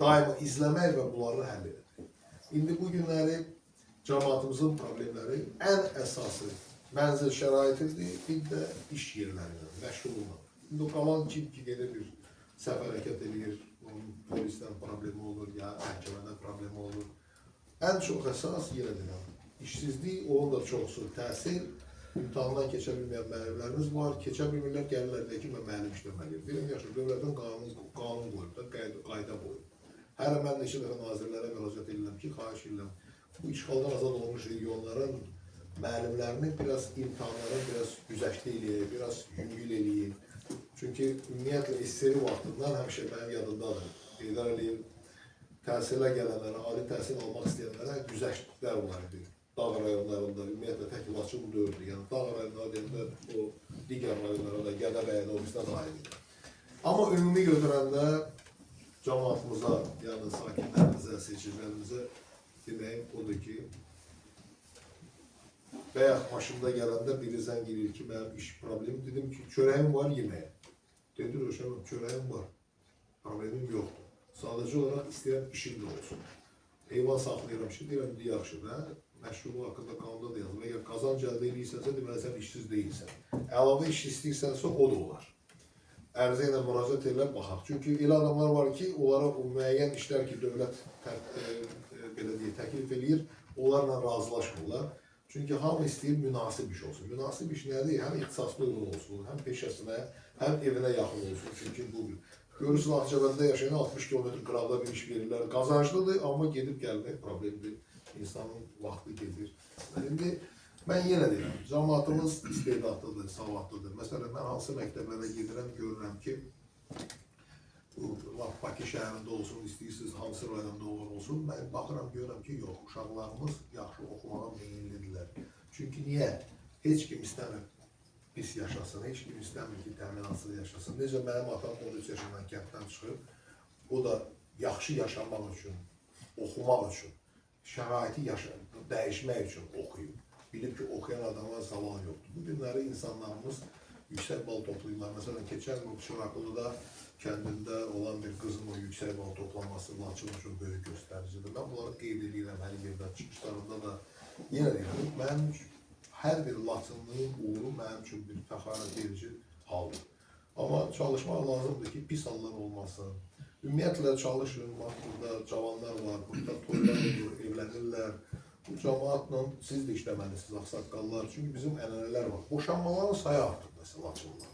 daima izləmək və bunları həll edir. İndi bu günləri cəmaatımızın problemləri ən əsası mənzil şəraitidir, bir də iş yerlərindən, məşğulluqla. İndi o qalan kim ki, gedir bir səhv hərəkət edir, onun polisdən problemi olur, ya məhkəmədən problemi olur. Ən çox əsas yenə deyirəm, işsizlik, onun da çoxsu təsir, imtahandan keçə bilməyən müəllimlərimiz var, keçə bilmirlər, gəlirlər deyək ki, mən müəllim işləməliyim. Benim yaşım, dövlətin qanun qoyub da, qayda qoyub. Hər mən neçə dəfə nazirlərə müraciət edirəm ki, xahiş edirəm, bu işğaldan azad olmuş regionların müəllimlərini biraz imtahanlara biraz güzəştə eləyək, biraz yüngül eləyək. Çünki ümumiyyətlə SSR vaxtından həmişə mənim yadımdadır. Qeydar eləyib, təhsilə gələnlərə, ali təhsil almaq istəyənlərə güzəştlər var idi. Dağ rayonlarında, ümumiyyətlə təkilatçı bu dövrdür. Yəni, dağ rayonları deyəndə o digər rayonlara da, Gədəbəyə də, o bizdə dair edir. Amma ümumi götürəndə cəmaatımıza, yəni sakinlərimizə, seçicilərimizə deməyim odur ki, bayaq maşında gələndə biri zəng edir ki, mənim iş problemi, dedim ki, çörəyim var yeməyə. Dedi, Rövşən, çörəyim var, problemim yoxdur. Sadəcə olaraq istəyirəm işim də olsun. Heyvan saxlayıram ki, deyirəm, yaxşı da, məşğulluq haqqında qanunda da yazılır. Əgər qazanc əldə edirsənsə, deməli sən işsiz deyilsən. Əlavə iş istəyirsənsə, o da olar. Ərizə ilə müraciət edilər, baxaq. Çünki elə adamlar var ki, onlara müəyyən işlər ki, dövlət təklif edir, onlarla razılaşmırlar. Çünki hamı istəyir münasib iş olsun. Münasib iş nədir? Həm ixtisaslı uyğun olsun, həm peşəsinə, həm evinə yaxın olsun. Çünki bu görürsün, Ağcabədidə yaşayan 60 km qıraqda bir iş verirlər. Qazanclıdır, amma gedib gəlmək problemdir. İnsanın vaxtı gedir. İndi mən yenə deyirəm, cəmaatımız istedadlıdır, savadlıdır. Məsələn, mən hansı məktəblərə gedirəm, görürəm ki, Bakı şəhərində olsun, istəyirsiniz, hansı rayonda olsun, mən baxıram, görürəm ki, yox, uşaqlarımız yaxşı oxumağa meyillidirlər. Çünki niyə? Heç kim istəmir pis yaşasın, heç kim istəmir ki, təminatsız yaşasın. Necə mənim atam 13 yaşından kənddən çıxıb, o da yaxşı yaşamaq üçün, oxumaq üçün, şəraiti dəyişmək üçün oxuyub. Bilib ki, oxuyan adama zaval yoxdur. Bu günləri insanlarımız yüksək bal toplayırlar. Məsələn, keçən il Şıraqlıda kəndində olan bir qızın o yüksək bal toplaması Laçın üçün böyük göstəricidir. Mən bunları qeyd edirəm hər yerdə, çıxışlarında da yenə deyirəm. Mənim hər bir Laçınlının uğuru mənim üçün bir təxarət edici haldır. Amma çalışmaq lazımdır ki, pis hallar olmasın. Ümumiyyətlə çalışın, bax, burada cavanlar var, burada toylar olur, evlənirlər. Bu cəmaatla siz də işləməlisiniz, ağsaqqallar. Çünki bizim ənənələr var. Boşanmaların sayı artır, məsələn, Laçınlar.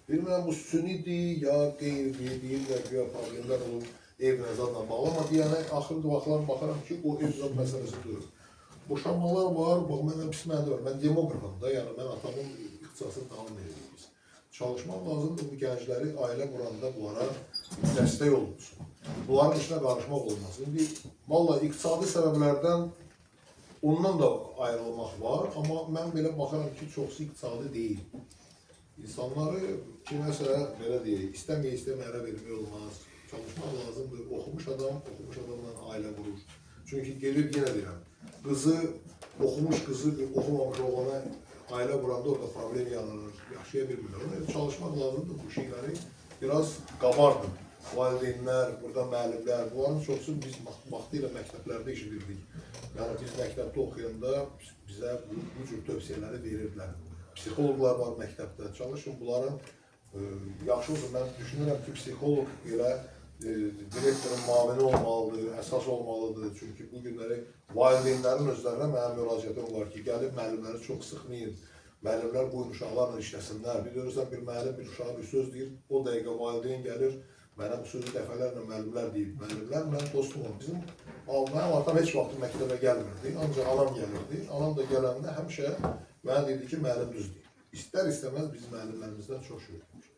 Bilmirəm, bu sünidir, ya qeyri, deyirlər ki, ya problemlər olur, ev nəzadla bağlı. Amma deyənə, axırda vaxtlar baxaram ki, o ev nəzad məsələsi durur. Boşanmalar var, bax, məndən pis mənə var. Mən demografam da, yəni mən atamın ixtisasını tamam edirik. Çalışmaq lazımdır bu gəncləri ailə quranda bunlara dəstək olunsun. Bunların işinə qarışmaq olmaz. İndi, vallahi, iqtisadi səbəblərdən ondan da ayrılmaq var, amma mən belə baxaram ki, çoxsu iqtisadi deyil. İnsanları kiməsə, belə deyək, istəməyə ərə vermək olmaz. Çalışmaq lazımdır. Oxumuş adamla ailə qurur. Çünki gelib yenə deyirəm, qızı, oxumuş qızı, oxumamış oğlana ailə quranda orada problem yaranır, yaşaya bilmirlər. Ona çalışmaq lazımdır bu şeyləri biraz qabardır. Valideynlər, burada müəllimlər, bunların çoxsu biz vaxtıyla məktəblərdə işidirdik. Yəni biz məktəbdə oxuyanda bizə bu cür tövsiyələri verirdilər. Psixologlar var məktəbdə, çalışın bunların yaxşı olsun. Mən düşünürəm ki, psixolog elə direktorun mavini olmalıdır, əsas olmalıdır. Çünki bu günləri valideynlərin özlərinə mənim müraciətim var ki, gəlib müəllimləri çox sıxmayın. Müəllimlər qoyun uşaqlarla işləsinlər. Bir görürsən, bir müəllim bir uşağa bir söz deyir, o dəqiqə valideyn gəlir, mənə bu sözü dəfələrlə müəllimlər deyib. Müəllimlər mən dostum olum. Mənim atam heç vaxt məktəbə gəlmirdi, ancaq anam gəlirdi. Anam da gələndə həmişə mənə dedi ki, müəllim düz deyir. İstər-istəməz biz müəllimlərimizdən çox şey öyrəndik.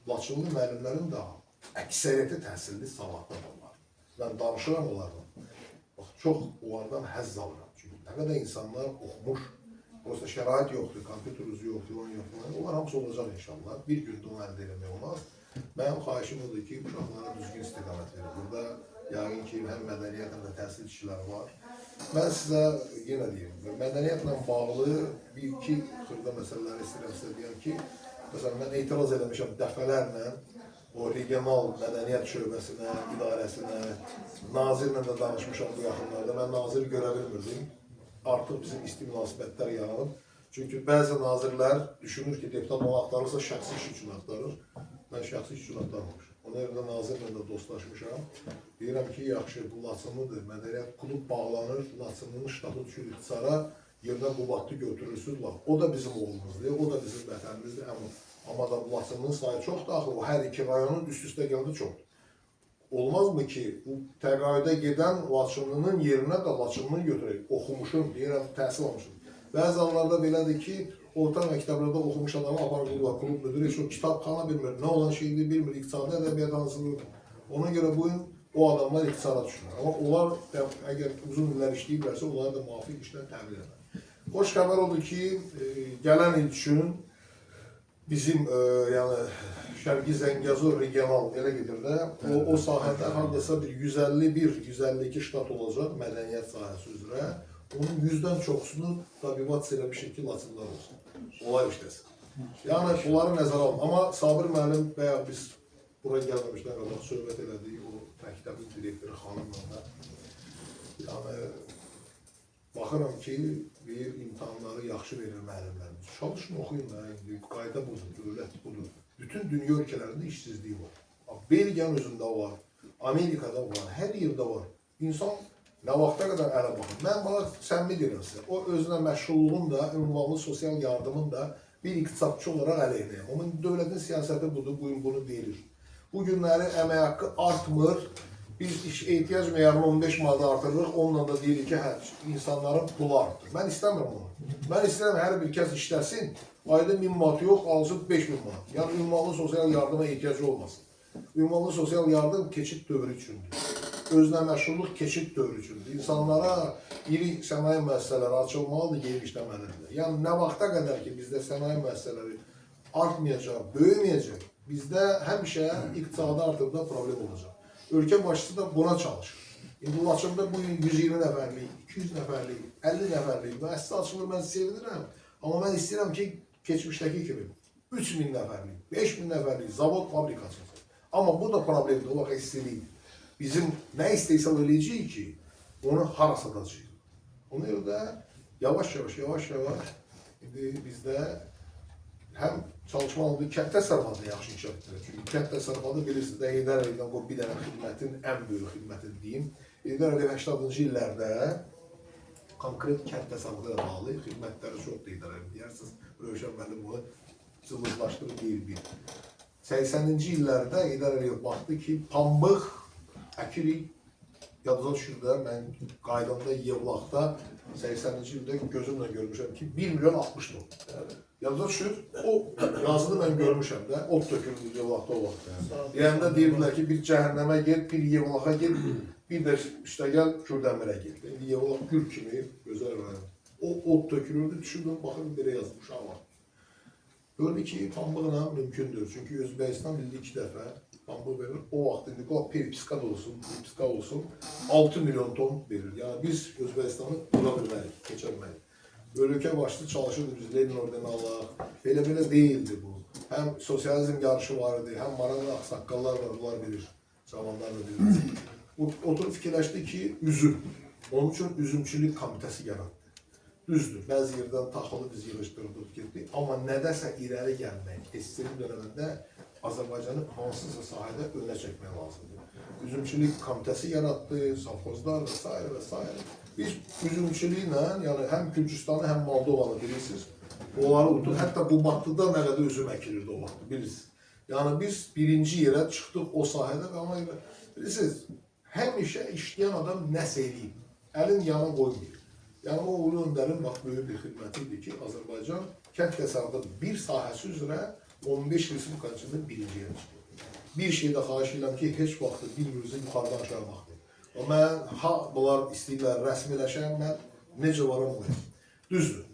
Laçınlı müəllimlərin də əksəriyyəti təhsilli, savadlı adamlar. Mən danışıram onlardan. Bax, çox onlardan həzz alıram. Çünki nə qədər insanlar oxumuş, prosta şərait yoxdur, kompüteriniz yoxdur, onun yoxdur. Onlar hamısı olacaq inşallah. Bir gündə onu əldə eləmək olmaz. Mənim xahişim odur ki, uşaqlara düzgün istiqamət verir. Burada yəqin ki, həm mədəniyyət, həm də təhsil işçiləri var. Mən sizə yenə deyim, mədəniyyətlə bağlı bir-iki xırda məsələləri istəyirəm sizə deyəm ki, məsələn, mən etiraz eləmişəm dəfələrlə o regional mədəniyyət şöbəsinə, idarəsinə, nazirlə də danışmışam bu yaxınlarda. Mən naziri görə bilmirdim. Artıq bizim isti münasibətlər yaranıb. Çünki bəzi nazirlər düşünür ki, deputat onu axtarırsa şəxsi iş üçün axtarır. Mən şəxsi iş üçün axtarmamışam. Ona görə nazirlə də dostlaşmışam. Deyirəm ki, yaxşı, bu Laçınlıdır. Mədəniyyət klub bağlanır, Laçınlının ştatı düşür ixtisara, yerdən Qubadlı götürürsünüz. O da bizim oğlumuzdur, o da bizim vətənimizdir. Amma da bu Laçınlının sayı çoxdur, axı o hər iki rayonun üst-üstə gəldi çoxdur. Olmazmı ki, bu təqaüdə gedən Laçınlının yerinə də Laçınlını götürək, oxumuşum, deyirəm, təhsil almışım. Bəzi anlarda belədir ki, orta məktəblərdə oxumuş adamı aparırlar, klub müdürü, heç o kitabxana bilmir, nə olan şeyini bilmir, iqtisadi ədəbiyyat hansıdır. Ona görə bugün o adamlar iqtisada düşünür. Amma onlar əgər uzun illər işləyiblərsə, onları da müvafiq işlə təmin edir. Xoş xəbər odur ki, gələn il üçün bizim Şərqi Zəngəzur regional elə gedir də, o sahədə hardasa bir 151-152 ştat olacaq mədəniyyət sahəsi üzrə. Onun 100-dən çoxsunu tabibat eləmişik ki, Laçınlar olsun. Olay işləsin. Yəni, bunları nəzərə alın. Amma Sabir müəllim bəya biz buraya gəlməmişdən qabaq söhbət elədik, o məktəbin direktoru xanımla da. Yəni, baxıram ki, bir imtahanları yaxşı verir müəllimlərimiz. Çalışın, oxuyun da, qayda budur, dövlət budur. Bütün dünya ölkələrində işsizliyi var. Belgiyanın özündə var, Amerikada var, hər yerdə var. İnsan nə vaxta qədər ələ baxır. Mən bana səmimi deyirəm sizə, o özünə məşğulluğun da, ünvanlı sosial yardımın da bir iqtisadçı olaraq əleyhinəyəm. Onun dövlətin siyasəti budur, bugün bunu deyilir. Bu günləri əmək haqqı artmır, biz ehtiyac meyarını 15 manada artırırıq, onunla da deyirik ki, insanların pulu artır. Mən istəmirəm onu. Mən istəyirəm hər bir kəs işləsin, ayda 1000 manat yox, alsın 5000 manat. Yəni, ünvanlı sosial yardıma ehtiyacı olmasın. Ünvanlı sosial yardım keçid dövrü üçündür. Özünə məşğulluq keçid dövrü üçündür. İnsanlara iri sənaye müəssisələri açılmalıdır, gelib işləməlidir. Yəni, nə vaxta qədər ki, bizdə sənaye müəssisələri artmayacaq, böyüməyəcək, bizdə həmişə iqtisadi artımda problem olacaq. Ölkə başçısı da buna çalışır. İndi Laçında bugün 120 nəfərlik, 200 nəfərlik, 50 nəfərlik müəssisə açılır, mən sevinirəm. Amma mən istəyirəm ki, keçmişdəki kimi 3000 nəfərlik, 5000 nəfərlik zavod, fabrika açılsın. Amma bu da problemdir, o vaxt istilik. Bizim nə istəyirsə eləyəcəyik ki, onu hara satacağıq. Ona görə də yavaş-yavaş indi bizdə həm çalışmalıdır, kənd təsərrüfatını yaxşı inkişaf etdirir. Çünki kənd təsərrüfatı bilirsiniz də, Heydər Əliyevdən qoy bir dənə xidmətin, ən böyük xidmətin deyim. Heydər Əliyev 80-cı illərdə konkret kənd təsərrüfatı ilə bağlı xidmətləri çoxdur Heydər Əliyev deyirsiniz. Rövşən müəllim bunu cılızlaşdırıb deyir. 80-ci illərdə Heydər Əliyev baxdı ki, pambıq əkirik. Yadınıza düşür də, mən qaydanda Yevlaxda 80-ci ildə gözümlə görmüşəm ki, 1 milyon 60 ton. Yadınıza düşür, o yazını mən görmüşəm də, ot tökülür Yevlaxda o vaxt. Deyəndə deyirdilər ki, bir cəhənnəmə gel, bir Yevlaxa gel, bir də işte gəl Kürdəmirə gel. İndi Yevlax gül kimi, gözəl rayon. O ot tökülürdü, düşürdüm, baxın, belə yazmış ama. Gördü ki, pambıqla mümkündür. Çünki Özbəkistan ildə 2 dəfə pambıq verir. O vaxt indi o peripiska olsun, 6 milyon ton verir. Yəni biz Özbəkistanı bula bilmərik, keçə bilmərik. Ölkə başlı çalışırdı biz Lenin ordeni alaq. Belə değildi bu. Həm sosializm yarışı var idi, həm maraqlı ağsaqqallar var, bunlar bilir. Cavanlar da bilir. Oturup fikirləşdi ki, üzüm. Onun üçün üzümçülük komitəsi yarattı. Düzdür, bəzi yerdən taxılı biz yığışdırdıq getdik. Amma nədəsə irəli gəlmək, SSR dövründə Azərbaycanı hansısa sahədə önə çəkmək lazımdır. Üzümçülük komitəsi yarattı, safxozlar və s. Biz üzümçülüklə, yəni həm Gürcüstanı, həm Moldovanı bilirsiniz, onları unutur. Hətta bu Batıda nə qədər üzüm əkilirdi o vaxt, bilirsiniz. Yəni biz birinci yerə çıxdıq o sahədə və ona görə, bilirsiniz, həmişə işləyən adam nəsə eləyib, əlin yana qoymayıb. Yəni o Ulu Öndərin böyük bir xidməti idi ki, Azərbaycan kənd təsərrüfatı bir sahəsi üzrə 15 Respublika içində birinci yerə çıxdı. Bir şeydə xahiş edirəm ki, heç vaxt dilimizi yuxarıdan aşağı baxmayın. Mən bunlar istəyirlər rəsmiləşən, mən necə varam qoyayım. Düzdür,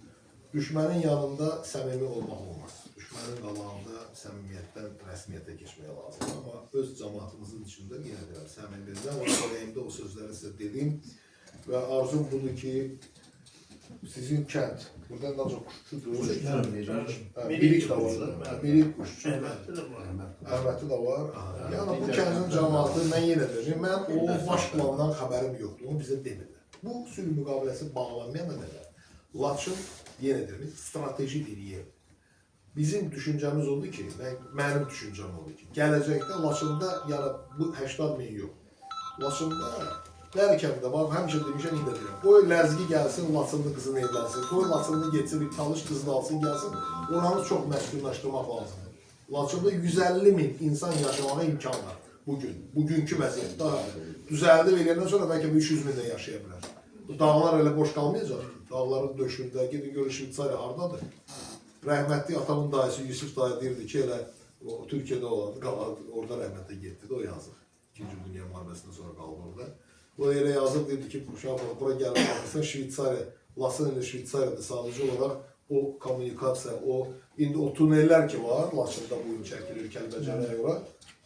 düşmənin yanında səmimi olmaq olmaz. Düşmənin qabağında səmimiyyətdən rəsmiyyətə keçməyə lazım. Amma öz cəmaatımızın içində yenə deyər, səmimiyyətdən o söyləyimdə o sözləri sizə dedim. Və arzum budur ki, sizin kənd, buradan daha çok kuşçudur, birik de var, birik kuşçu, Əhməti de var. Yani bu kəndin cəmaatı, mən yenə deyəcəm, mən o baş plandan xəbərim yoxdur, onu bizə demirlər. Bu sülh müqaviləsi bağlanmayan da Laçın, yenə deyəcəm, strateji bir yer. Bizim düşüncəmiz oldu ki, mənim düşüncəm oldu ki, gələcəkdə Laçında, yəni bu 80 min yox, Laçında Dərkəmdə var, həmişə demişəm, indi deyirəm. Qoy Ləzgi gəlsin, Laçınlı qızını evlənsin. Qoy Laçınlı geçsin, bir talış qızını alsın, gəlsin. Oranı çox məskunlaşdırmaq lazımdır. Laçında 150 min insan yaşamağa imkan var bugün. Bugünkü vəziyyətdə. Düzəldi verəndən sonra bəlkə 300 min də yaşaya bilər. Bu dağlar elə boş qalmayacaq. Dağların döşündə, gidin görün Şvitsariya hardadır. Rəhmətli atamın dayısı Yusuf dayı deyirdi ki, elə Türkiyədə olardı, orada rəhmətlə getdi, o yazıq. 2-ci Dünya müharibəsindən sonra qaldı orada. O yerə yazıb dedi ki, bura gəlib baxırsan Şvitsariya, Laçın ilə Şvitsariyada sadəcə olaraq o kommunikasiya, indi o tuneller ki var, Laçında bu il çəkilir Kəlbəcərə görə,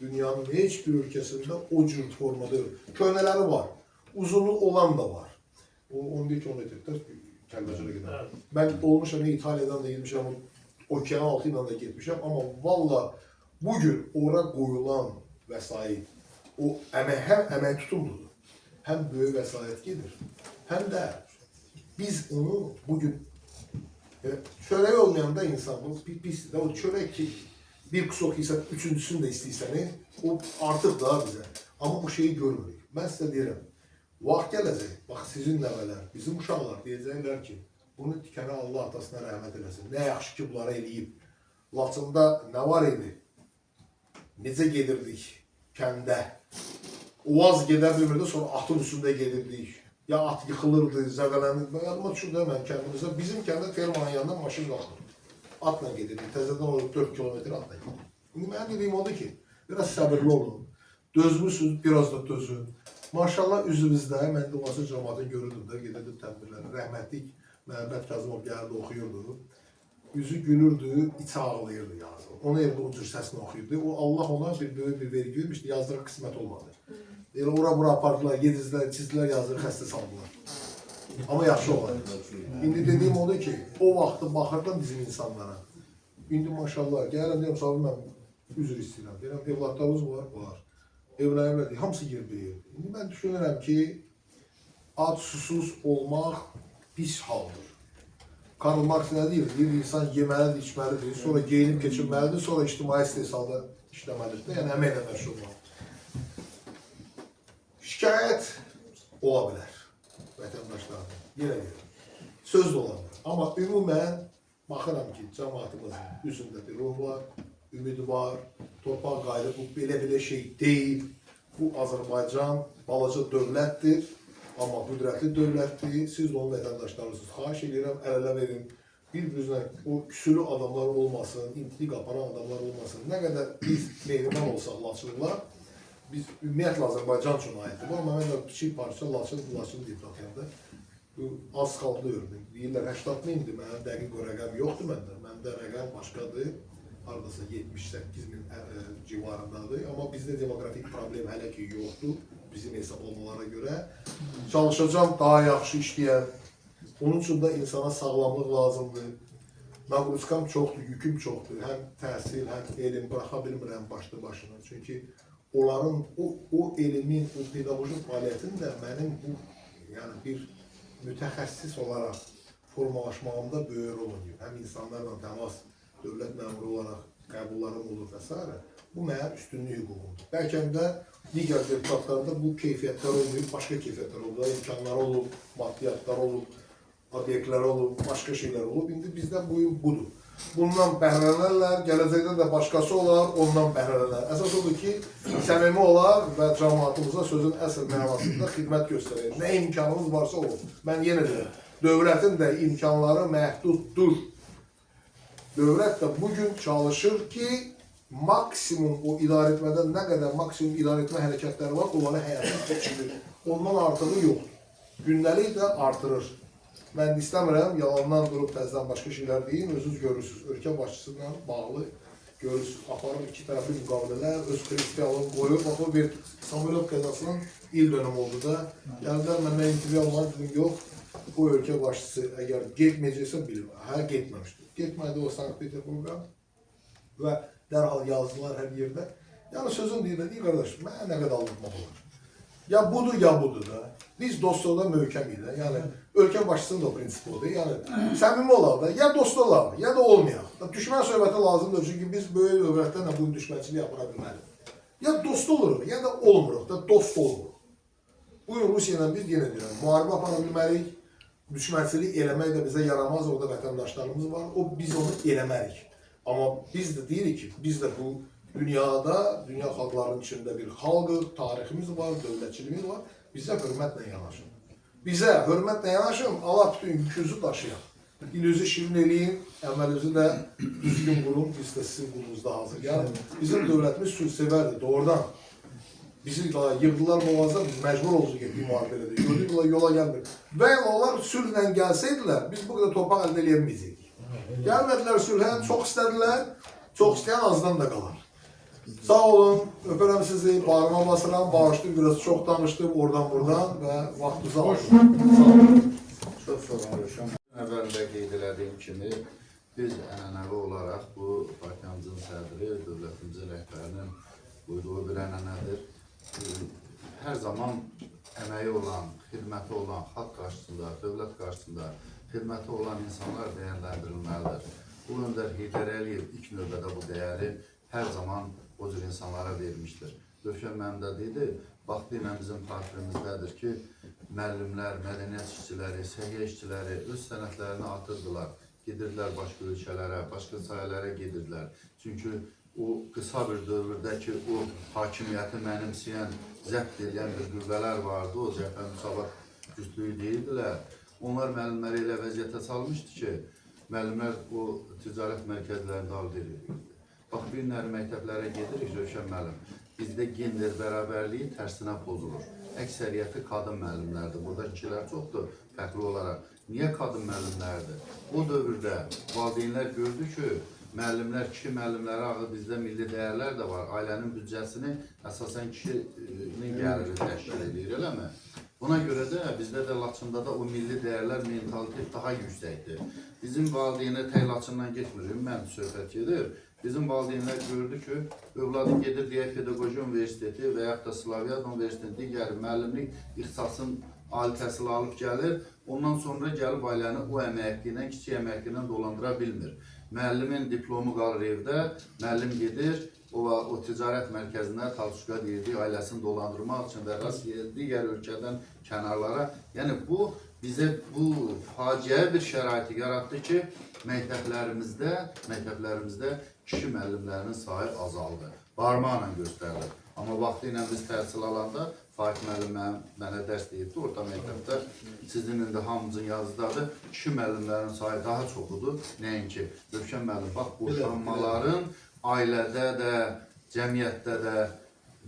dünyanın heç bir ülkəsində o cür formada köhnələri var, uzunu olan da var. O 11 kilometrdə Kəlbəcərə gedən. Mən olmuşam, İtaliyadan da gitmişəm, okean altı ilə da getmişəm, amma valla bugün ora qoyulan vəsait, o həm əmək tutumludur. Hem böyük vəsait gedir, hem de biz onu bugün çörək olmayanda insan, bu pisdir. O çörək ki, bir kusok yiysən, üçüncüsünü de istəyirsəniz, o artıq daha bizə. Amma bu şeyi görmürük. Mən sizə deyirəm, vaxt gələcək, bax sizin nəvələr, bizim uşaqlar deyəcəklər ki, bunu tikənə Allah atasına rəhmət eləsin. Nə yaxşı ki, bunları eləyib. Laçında nə var idi? Necə gedirdik kəndə? Oğaz gedə bilmirdi, sonra atın üstündə gedirdik. Ya at yıxılırdı, zədələnirdi. Yadıma düşür də mən kəndimizdə. Bizim kəndə fermanın yanından maşın qalxır. Atla gedirdik. Təzədən olub 4 kilometr atla gedirdik. İndi mənim dediyim odur ki, biraz səbirli olun. Dözmüsünüz, biraz da dözün. Maşallah üzümüzdə, mən də olası cəmatın görürdüm də, gedirdim tədbirlərə. Rəhmətlik Məhəmməd Kazımov gəldi, oxuyurdu. Yüzü gülürdü, içi ağlayırdı yazı. Onu evdə o cür səsini oxuyurdu. O Allah ona bir böyük bir vergi vermişdi, yazdıra qismət olmadı. Elə ora-bura apardılar, yedizlər, çizdilər, yazdılar, xəstə saldılar. Amma yaxşı olar. İndi dediyim odur ki, o vaxtı baxırdım bizim insanlara. İndi maşallah, gəlirəm deyəm, Sabir mən üzr istəyirəm. Deyirəm, evlatlarınız var? Var. Evlənirlər, hamısı yer bir yerdir. İndi mən düşünürəm ki, ac susuz olmaq pis haldır. Karl Marx nə deyir? Deyir, insan yeməlidir, içməlidir, sonra geyinib keçinməlidir, sonra ictimai istehsalda işləməlidir. Yəni, əməklə məşğul olmalıdır. Şikayət ola bilər vətəndaşlardan, yerə-yerə. Söz də ola bilər. Amma ümumən, baxıram ki, cəmaatımızın üzündə bir ruh var, ümidi var, torpaq qaydı, bu belə şey deyil. Bu Azərbaycan balaca dövlətdir, amma qüdrətli dövlətdir. Siz də onun vətəndaşlarınızsınız. Xahiş edirəm, əl-ələ verin. Bir-birinizlə o küsülü adamlar olmasın, intilik aparan adamlar olmasın. Nə qədər biz mehriban olsaq Laçınlılar, biz ümumiyyətlə Azərbaycan üçün aiddir. Bu, amma mən də kiçik parça Laçın deputatıyam da. Bu az xalqlı örnək. Deyirlər 80 mindir, mənim dəqiq o rəqəm yoxdur məndə. Məndə rəqəm başqadır. Haradasa 78 min civarındadır. Amma bizdə demografik problem hələ ki yoxdur. Bizim hesablamalara görə. Çalışacağım daha yaxşı işləyən. Onun üçün də insana sağlamlıq lazımdır. Naqruskam çoxdur, yüküm çoxdur. Həm təhsil, həm elm bıraxa bilmirəm başlı başına. Çünki onların o elmin, o pedagojik fəaliyyətin də mənim bu, yəni bir mütəxəssis olaraq formalaşmağımda böyük rol oynayır. Həm insanlarla təmas, dövlət məmuru olaraq qəbullarım olur və s. Bu mənim üstünlük hüququmdur. Bəlkə də digər deputatlarda bu keyfiyyətlər olmayıb, başqa keyfiyyətlər olub, imkanları olub, maddiyatlar olub, obyektlər olub, başqa şeylər olub. İndi bizdə budur. Bundan bəhrələnərlər, gələcəkdə də başqası olar, ondan bəhrələnər. Əsas odur ki, səmimi olar və cəmaatımıza sözün əsl mənasında xidmət göstərir. Nə imkanımız varsa olur. Mən yenə deyirəm, dövlətin də imkanları məhduddur. Dövlət də bugün çalışır ki, maksimum o idarəetmədən nə qədər maksimum idarəetmə hərəkətləri var, onları həyata keçirir. Ondan artığı yoxdur. Gündəlik də artırır. Mən istəmirəm, yalandan durub təzdən başqa şeylər deyim, özünüz görürsünüz. Ölkə başçısıyla bağlı görürsünüz. Aparır iki tərəfli müqavilələr, öz prinsipialını qoyur. Bax, o bir Samuelov qəzasının il dönümü oldu da. Gəldilər, məndən intervyu almaq dedim, yox. Bu ölkə başçısı əgər getməyəcəksə bilir. Hə, getməmişdir. Getmədi o Sankt-Peterburqa və dərhal yazdılar hər yerdə. Yəni sözün deyir, qardaş, mənə nə qədər alınmaq olur? Ya budur, ya budur da. Biz dostluqda möhkəmiyik də. Yəni, ölkə başçısının da o prinsipi odur. Yəni, səmimi olaq da, ya dost olaq, ya da olmayaq. Düşmən söhbəti lazımdır, çünki biz böyük dövlətlərlə bu düşmənçiliyi yapıra bilməliyiz. Ya dost oluruq, ya da olmuruq da, dost oluruq. Bugün Rusiya ilə biz yenə deyirəm, müharibə apara bilməliyik, düşmənçilik eləmək də bizə yaramaz, orada vətəndaşlarımız var, biz onu eləməliyik. Amma biz də deyirik ki, biz də bu dünyada, dünya xalqlarının içində bir xalqıq, tariximiz var, dövlətçiliyimiz var. Bizə hörmətlə yanaşın. Bizə hörmətlə yanaşın, Allah bütün yükünüzü daşıyaq. Dilinizi şirin eləyin, əməlinizi də düzgün qurun, biz də sizin qulunuzda hazır. Yəni, bizim dövlətimiz sülhsevərdir, doğrudan. Bizi yığdılar boğazda, biz məcbur olduq getdik müharibədə. Gördük, yola gəlmir. Və onlar sülhlə gəlsəydilər, biz bu qədər torpaq əldə eləyəməyəcəkdik. Gəlmədilər sülhə, çox istədilər, çox istəyən azdan da qalar. Sağ olun, öpərəm sizi, bağrıma basıram, bağışlayın, biraz çox danışdım oradan-buradan və vaxtınızı aldım. Sağ olun. Çox sağ olun. Əvvəldə qeyd elədiyim kimi, biz ənənəvi olaraq bu partiyanızın sədri, dövlətimizin rəhbərinin buyruğu bir ənənədir. Hər zaman əməyi olan, xidməti olan xalq qarşısında, dövlət qarşısında xidməti olan insanlar dəyərləndirilməlidir. Bu Öndər Heydər Əliyev ilk növbədə bu dəyəri hər zaman o cür insanlara vermişdir. Rövşən mənim də deyildi, vaxtilə bizim partiyamizdədir ki, müəllimlər, mədəniyyət işçiləri, səhiyyə işçiləri öz sənətlərini atırdılar, gedirdilər başqa ölkələrə, başqa sahələrə gedirdilər. Çünki o qısa bir dövrdə ki, o hakimiyyəti mənimsəyən, zəbt edən bir qüvvələr vardı, o cəbhə müsavat güclüyü deyirdilər. Onlar müəllimləri elə vəziyyətə salmışdı ki, müəllimlər o ticarət mərkəzlərində aldı edirdi. Bax, bir günləri məktəblərə gedirik, Rövşən müəllim, bizdə gender bərabərliyi tərsinə pozulur. Əksəriyyəti qadın müəllimlərdir, burada kişilər çoxdur, fəxri olaraq. Niyə qadın müəllimlərdir? O dövrdə valideynlər gördü ki, müəllimlər, kişi müəllimləri ağı bizdə milli dəyərlər də var. Ailənin büdcəsini əsasən kişinin gəliri təşkil edir, eləmi? Buna görə də bizdə də Laçında da o milli dəyərlər, mentalitet daha yüksəkdir. Bizim valideynlər tək Laçından getmirik, mən söhbət gedir. Bizim valideynlər gördü ki, övladı gedir deyək pedaqoji universiteti və yaxud da Slaviyad Universiteti digər müəllimlik ixtisasın ali təhsil alıb gəlir, ondan sonra gəlib ailəni o əmək ilə, kiçik əmək ilə dolandıra bilmir. Müəllimin diplomu qalır evdə, müəllim gedir, o ticarət mərkəzində talçuqa deyirdi, ailəsini dolandırmaq üçün və digər ölkədən kənarlara. Yəni bu bizə bu faciə bir şəraiti yaratdı ki, məktəblərimizdə kişi müəllimlərinin sayı azaldı. Barmaqla göstərilir. Amma vaxtı ilə biz təhsil alanda Faik müəllim mənə dərs deyirdi, orta məktəbdə sizin indi hamımızın yazıdadır, kişi müəllimlərin sayı daha çoxudur. Nəinki, Rövşən müəllim, bax, boşanmaların ailədə də, cəmiyyətdə də,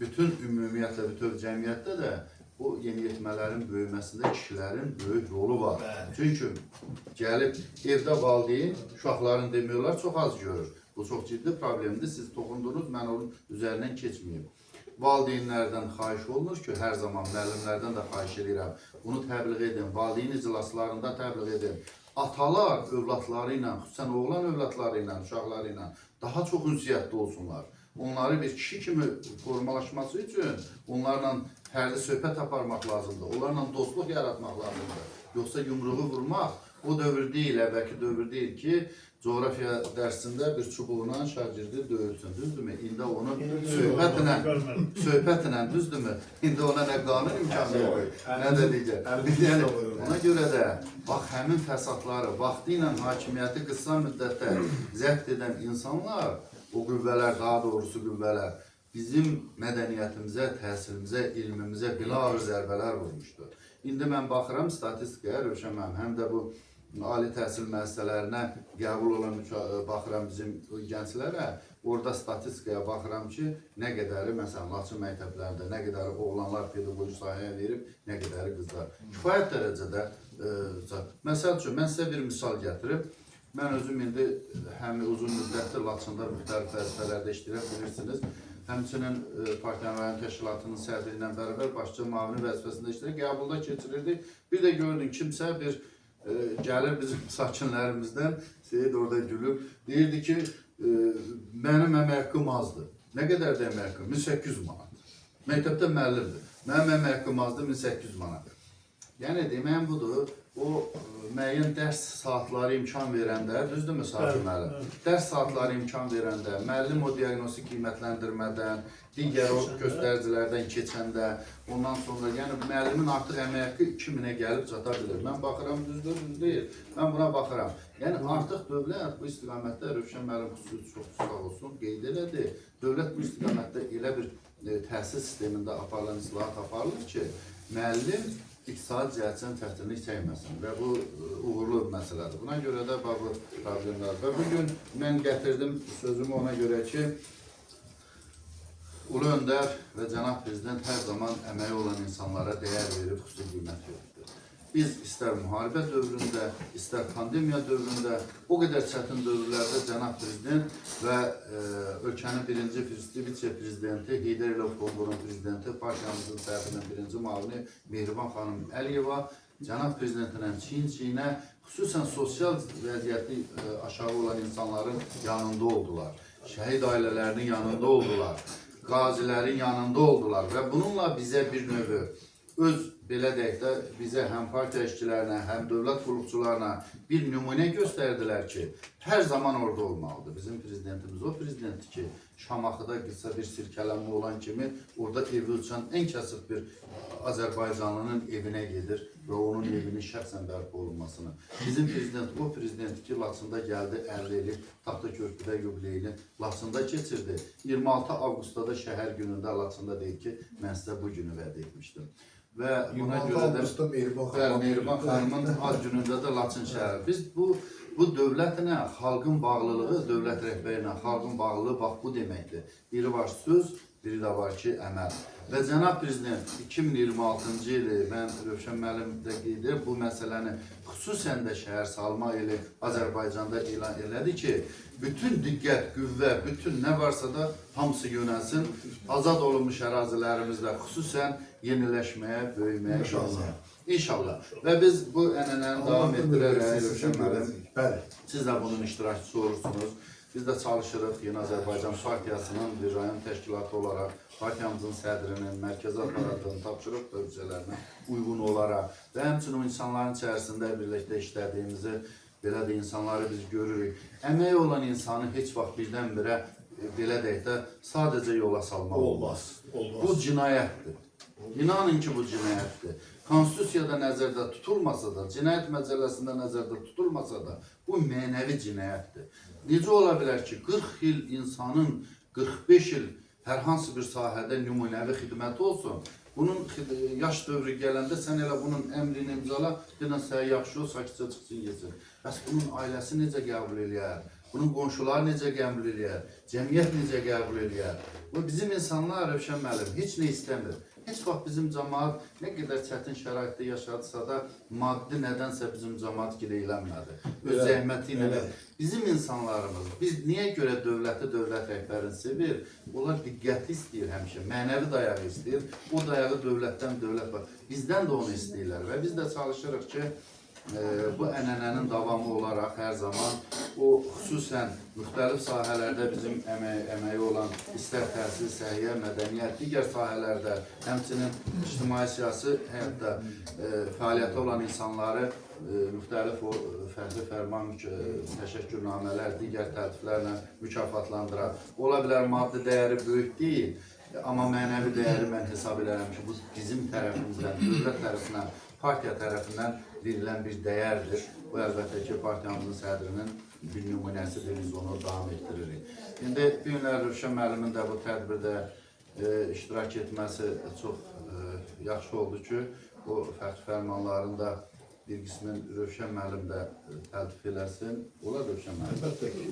bütün ümumiyyətlə, bütün cəmiyyətdə də bu yeniyetmələrin böyüməsində kişilərin böyük rolu var. Çünki gəlib evdə valideyn uşaqların demiyorlar, çox az görür. Bu çox ciddi problemdir. Siz toxundunuz, mən onun üzərindən keçməyim. Valideynlərdən xahiş olunur ki, hər zaman müəllimlərdən də xahiş edirəm. Bunu təbliğ edin, valideyn iclaslarında təbliğ edin. Atalar övladları ilə, xüsusən oğlan övladları ilə, uşaqları ilə daha çox ünsiyyətli olsunlar. Onları bir kişi kimi formalaşması üçün onlarla fərdi söhbət aparmaq lazımdır. Onlarla dostluq yaratmaq lazımdır. Yoxsa yumruğu vurmaq o dövr deyil, əvvəlki dövr deyil ki, coğrafiya dərsində bir çubuğuna şagirdi döyülsün, düzdürmü? İndi onu söhbətlə, düzdürmü? İndi ona nə qanun imkanı yox, nə də digər. Yəni, ona görə də, bax, həmin fəsadları, vaxtı ilə hakimiyyəti qısa müddətdə zəbt edən insanlar, o qüvvələr, daha doğrusu qüvvələr, bizim mədəniyyətimizə, təhsilimizə, ilmimizə belə ağır zərbələr vurmuşdur. İndi mən baxıram statistikaya, Rövşən müəllim, həm də bu ali təhsil müəssisələrinə qəbul olan baxıram bizim gənclərə, orada statistikaya baxıram ki, nə qədəri, məsələn, Laçın məktəblərində, nə qədəri oğlanlar pedaqoji sahəyə verib, nə qədəri qızlar. Kifayət dərəcədə, məsəl üçün, mən sizə bir misal gətirib, mən özüm indi həm uzun müddətdir Laçında müxtəlif vəzifələrdə işləyirəm, bilirsiniz. Həmçinin Partiyanın rayon təşkilatının sədri ilə bərabər başçı mavini vəzifəsində işləyirdik, qəbulda keçirirdik. Bir də gördük, kimsə bir gəlir bizim sakinlərimizdən, Seyid orada gülüb, deyirdi ki, mənim əmək haqqım azdır. Nə qədər də əmək haqqım? 1800 manat. Məktəbdə müəllimdir. Mənim əmək haqqım azdır, 1800 manat. Yəni, deməyəm budur, o müəyyən dərs saatları imkan verəndə, düzdürmü Sabir müəllim? Dərs saatları imkan verəndə, müəllim o diaqnosi qiymətləndirmədən, digər o göstəricilərdən keçəndə, ondan sonra, yəni müəllimin artıq əmək haqqı 2000-ə gəlib çata bilir. Mən baxıram, düzdür, düz deyil. Mən buna baxıram. Yəni artıq dövlət bu istiqamətdə, Rövşən müəllim xüsusi çox sağ olsun, qeyd elədi. Dövlət bu istiqamətdə elə bir təhsil sistemində aparılan islahat aparılır ki, müəllim iqtisadi cəhətdən çətinlik çəkməsin və bu uğurlu məsələdir. Buna görə də bu problemlər. Və bugün mən gətirdim sözümü ona görə ki, Ulu Öndər və Cənab Prezident hər zaman əməyi olan insanlara dəyər verib, xüsusi qiymət verirdi. Biz istər müharibə dövründə, istər pandemiya dövründə, o qədər çətin dövrlərdə Cənab Prezident və ölkənin birinci vitse-prezidenti, Heydər Əliyev Fondunun prezidenti, partiyamızın səhbinin birinci mavini Mehriban xanım Əliyeva, Cənab Prezidentin çiyin-çiyinə, xüsusən sosial vəziyyəti aşağı olan insanların yanında oldular. Şəhid ailələrinin yanında oldular. Qazilərin yanında oldular və bununla bizə bir növü öz, belə deyək də, bizə həm partiya işçilərinə, həm dövlət qulluqçularına bir nümunə göstərdilər ki, hər zaman orada olmalıdır. Bizim prezidentimiz o prezidentdir ki, Şamaxıda qısa bir sirkələnmə olan kimi orada evi uçan ən kasıb bir Azərbaycanlının evinə gedir və onun evinin şəxsən bərpa olunmasını. Bizim prezident o prezidentdir ki, Laçında gəldi 50 illik Taxta Körpüdə yubileyini Laçında keçirdi. 26 avqustda da şəhər günündə Laçında deyib ki, mən sizə bu günü vəd etmişdim. Və buna görə də Mehriban xanımın ad günündə də Laçın şəhəri. Biz bu dövlətlə, xalqın bağlılığı, dövlət rəhbərinə, xalqın bağlılığı bax bu deməkdir. Biri var söz, biri də var ki, əməl. Və cənab prezident 2026-cı ili mən Rövşən müəllim də qeyd edir, bu məsələni xüsusən də şəhər salma ili Azərbaycanda elan elədi ki, bütün diqqət, qüvvə, bütün nə varsa da hamısı yönəlsin azad olunmuş ərazilərimizdə xüsusən yeniləşməyə, böyüməyə. İnşallah. Və biz bu ənənəni davam etdirərək Rövşən müəllim, siz də bunun iştirakçısı olursunuz. Biz də çalışırıq Yeni Azərbaycan Partiyasının bir rayon təşkilatı olaraq partiyamızın sədrinin, mərkəzi aparatının tapşırıq tövsiyələrinə uyğun olaraq və həmçinin insanların içərisində birlikdə işlədiyimizi, belə də insanları biz görürük. Əməyi olan insanı heç vaxt birdən-birə, belə deyək də, sadəcə yola salmaq olmaz. Bu cinayətdir. İnanın ki, bu cinayətdir. Konstitusiyada nəzərdə tutulmasa da, cinayət məcəlləsində nəzərdə tutulmasa da, bu mənəvi cinayətdir. Necə ola bilər ki, 40 il insanın 45 il hər hansı bir sahədə nümunəvi xidməti olsun, bunun yaş dövrü gələndə sən elə bunun əmrini imzala, deyən sənə yaxşı ol, sakitcə çıxsın, yesin. Bəs bunun ailəsi necə qəbul eləyər? Bunun qonşuları necə qəbul eləyər? Cəmiyyət necə qəbul eləyər? Bu bizim insanlar, Rövşən müəllim, heç nə istəmir. Heç vaxt bizim cəmaat nə qədər çətin şəraitdə yaşadısa da maddi nədənsə bizim cəmaat gileylənmədi. Öz zəhməti ilə. Bizim insanlarımız, biz niyə görə dövləti, dövlət rəhbərini sevir? Onlar diqqəti istəyir həmişə, mənəvi dayağı istəyir. O dayağı dövlətdən dövlət var. Bizdən də onu istəyirlər və biz də çalışırıq ki, bu ənənənin davamı olaraq hər zaman o xüsusən müxtəlif sahələrdə bizim əməyi olan istər təhsil, səhiyyə, mədəniyyət, digər sahələrdə, həmçinin ictimai-siyasi həyatda fəaliyyəti olan insanları müxtəlif o fərqli fərman, təşəkkürnamələr, digər təltiflərlə mükafatlandırar. Ola bilər maddi dəyəri böyük deyil, amma mənəvi dəyəri mən hesab edirəm ki, bu bizim tərəfimizdən, dövlət tərəfindən, partiya tərəfindən verilən bir dəyərdir. Bu, əlbəttə ki, partiyamızın sədrinin bir nümunəsidir, biz onu davam etdiririk. İndi bir günlər Rövşən müəllimin də bu tədbirdə iştirak etməsi çox yaxşı oldu ki, bu fərqli fərmanların da bir qismin Rövşən müəllim də təltif eləsin. Olar Rövşən müəllim? Əlbəttə ki.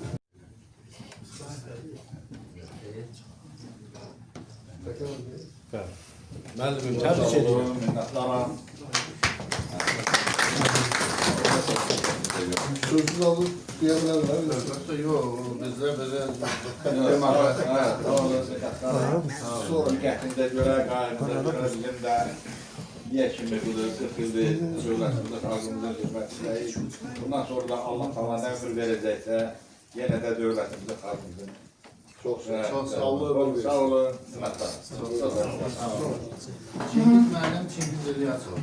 Müəllimim, təbrik edirəm, minnətdaram. Sözünüzü alıb deyə bilərlər. Əlbəttə, yox, bizdə belə Sonra diqqətində görə, qayğında görə bizim də niyə kimi budur, 40 ildir dövlətimizdə, xalqımızda xidmətindəyik. Bundan sonra da Allah taala nə ömür verəcəksə, yenə də dövlətimizdə, xalqımızda. Çox sağ olun. Sağ olun, minnətdaram. Çingiz müəllim, Çingiz İlyasov.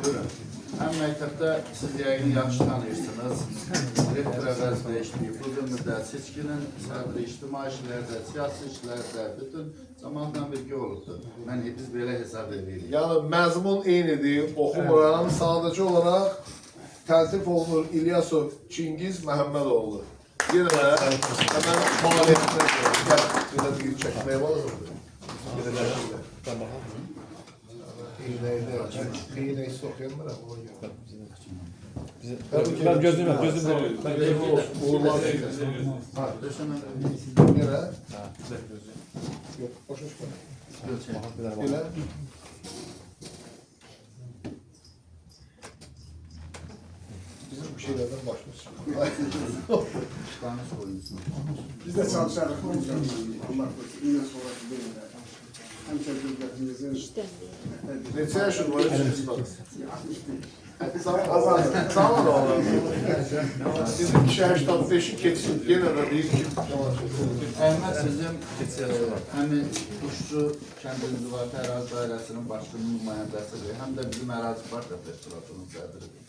Buyurun. Həm məktəbdə siz yəqin yaxşı tanıyırsınız. Rektor əvəzində işləyib. Bu müddət seçkinin sədri ictimai işlərdə, siyasi işlərdə, bütün zamandan birgə olubdur. Biz belə hesab edirik. Yəni məzmun eynidir, oxumuram. Sadəcə olaraq təltif olunur İlyasov Çingiz Məhəmmədoğlu. Yenə də həmən fəaliyyətinə görə bir çəkməyə lazımdır. İğneyi soxuyamıram. Ben gözlüyüm. Uğurlar yenə. Yox, başa çıxmır. Yenə. Bizim bu şeylerden başımız çıkıyor. Biz de çalışarak Allah korusun. Yine sonraki bölümler. Hem çocuklarımızın Neçə yaşın var? 61. Sağ olun. Sizin 285'i keçsin. Yenə də deyir ki, Əhməd sizin həmin Quşçu kənd inzibati ərazi dairəsinin başçının nümayəndəsidir. Həm də bizim ərazi partiya təşkilatının sədridir.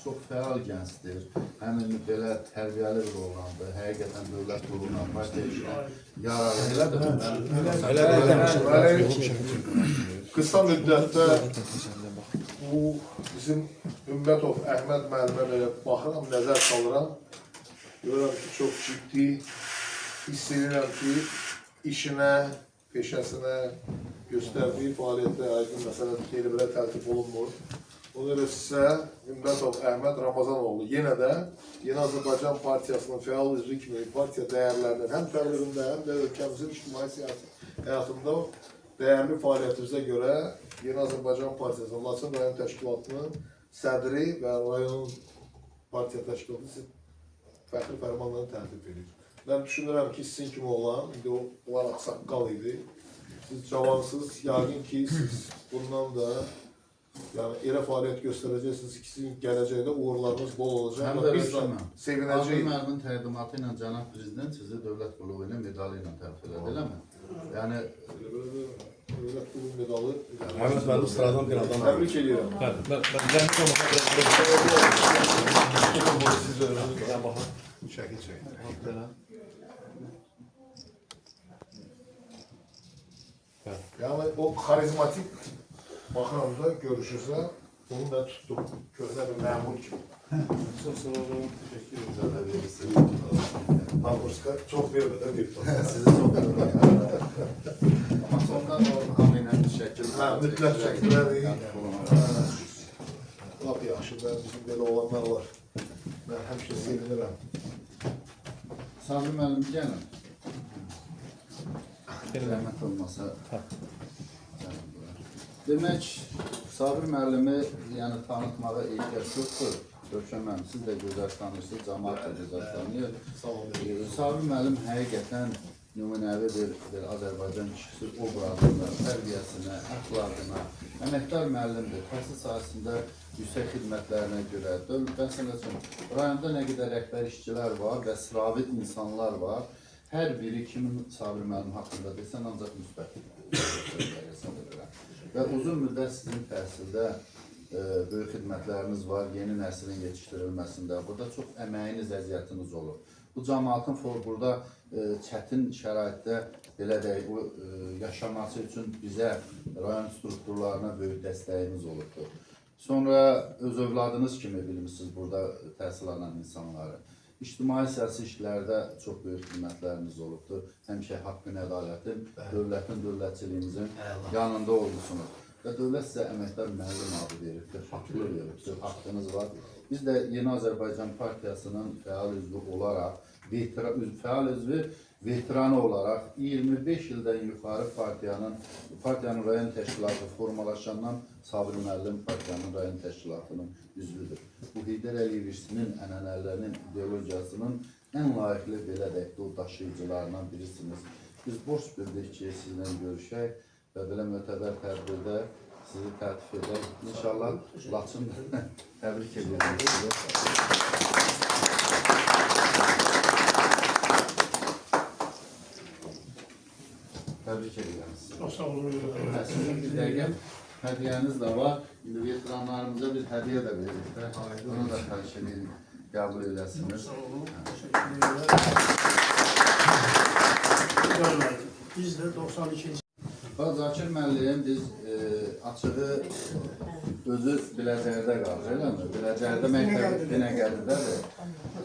Çox fəal gəncdir. Həmin belə tərbiyəli bir oğlandır. Həqiqətən dövlət qurumuna, partiya işinə yararlı. Qısa müddətdə bu bizim Ümmətov Əhməd müəllimə belə baxıram, nəzər salıram. Görürəm ki, çox ciddi hiss edirəm ki, işinə, peşəsinə göstərdiyi fəaliyyətdə aydın məsələn yeni belə təltif olunmur. Ona görə sizə Ümmətov Əhməd Ramazanoğlu yenə də Yeni Azərbaycan Partiyasının fəal üzvü kimi partiya dəyərlərinin həm təbliğində, həm də ölkəmizin ictimai siyasi həyatımda dəyərli fəaliyyətinizə görə Yeni Azərbaycan Partiyası Laçın rayon təşkilatının sədri və rayon partiya təşkilatı sizin fəxri fərmanlarını tərtib edir. Mən düşünürəm ki, sizin kimi olan, indi onlar ağsaqqal idi. Siz cavansınız, yəqin ki, siz bundan da yəni elə fəaliyyət göstərəcəksiniz ki, sizin gələcəkdə uğurlarınız bol olacaq. Həm də Biz də Rövşən müəllim, sevinəcəyik. müəllimin təqdimatı ilə cənab prezident sizi dövlət qulubu ilə medalı ilə təltif elədi, eləmi? Yəni Dövlət qulubu medalı. Məhəmməd müəllim sıradan bir adam. Təbrik edirəm. Siz özünüz daha baxın. Çəkil. Yəni o karizmatik makamda görüşürsə, onu da tuttum. Köhnə bir məmur kimi. bizə də verirsiniz. Namuska çox vermədən bir tutum. Sizi çox görürəm. Amma sondan o hamı ilə bir şəkil. Hə, mütləq çəkdirərik. Lap yaxşı, bizim belə olanlar var. Mən həmişə sevinirəm. Sabri müəllim gəlin. Rəhmət olmasa. Demək, Sabri müəllimi yəni tanıtmağa ehtiyac yoxdur. Rövşən müəllim, siz də gözəl tanırsınız, cəmaət də gözəl tanıyır. Sağ olun. Sabri müəllim həqiqətən nümunəvi bir Azərbaycan kişisi obrazına, tərbiyəsinə, əxlaqına, əməkdar müəllimdir. Təhsil sahəsində yüksək xidmətlərinə görə, məsəl üçün, rayonda nə qədər rəhbər işçilər var və sıravit insanlar var. Hər biri kimin Sabri müəllim haqqında desən, ancaq müsbət hesab edirəm. Və uzun müddət sizin təhsildə böyük xidmətləriniz var, yeni nəslin yetişdirilməsində. Burada çox əməyiniz, əziyyətiniz olur. Bu cəmaatın burada çətin şəraitdə belə deyək, yaşaması üçün bizə, rayon strukturlarına böyük dəstəyiniz olubdur. Sonra öz övladınız kimi bilmişsiniz burada təhsil alan insanları. İctimai siyasi işlərdə çox böyük xidmətləriniz olubdur. Həmişə haqqın, ədalətin, dövlətin, dövlətçiliyimizin yanında olmuşsunuz. Və dövlət sizə əməkdar müəllim adı veribdir, haqlı veribdir, haqqınız var. Biz də Yeni Azərbaycan Partiyasının fəal üzvü olaraq, fəal üzvü veteranı olaraq 25 ildən yuxarı partiyanın rayon təşkilatı formalaşandan Sabri müəllim partiyanın rayon təşkilatının üzvüdür. Bu Heydər Əliyev işçinin ənənələrinin, ideologiyasının ən layiqli belə deyək, o daşıyıcılarından birisiniz. Biz borc bildik ki, sizinlə görüşək və belə mötəbər tədbirdə sizi təltif edək. İnşallah Laçında təbrik edirəm sizi. Təbrik edirəm sizi. Çox sağ olun. Sizin bir dəqiqə hədiyyəniz də var. İndi veteranlarımıza bir hədiyyə də veririk. Onu da xahiş edin, qəbul edəsiniz. Sağ olun. Teşekkür ederim. Biz de 92. Zakir müəllim, biz açığı özü Biləcərdə qalır, eləmi? Biləcərdə məktəb Binəqədidədir.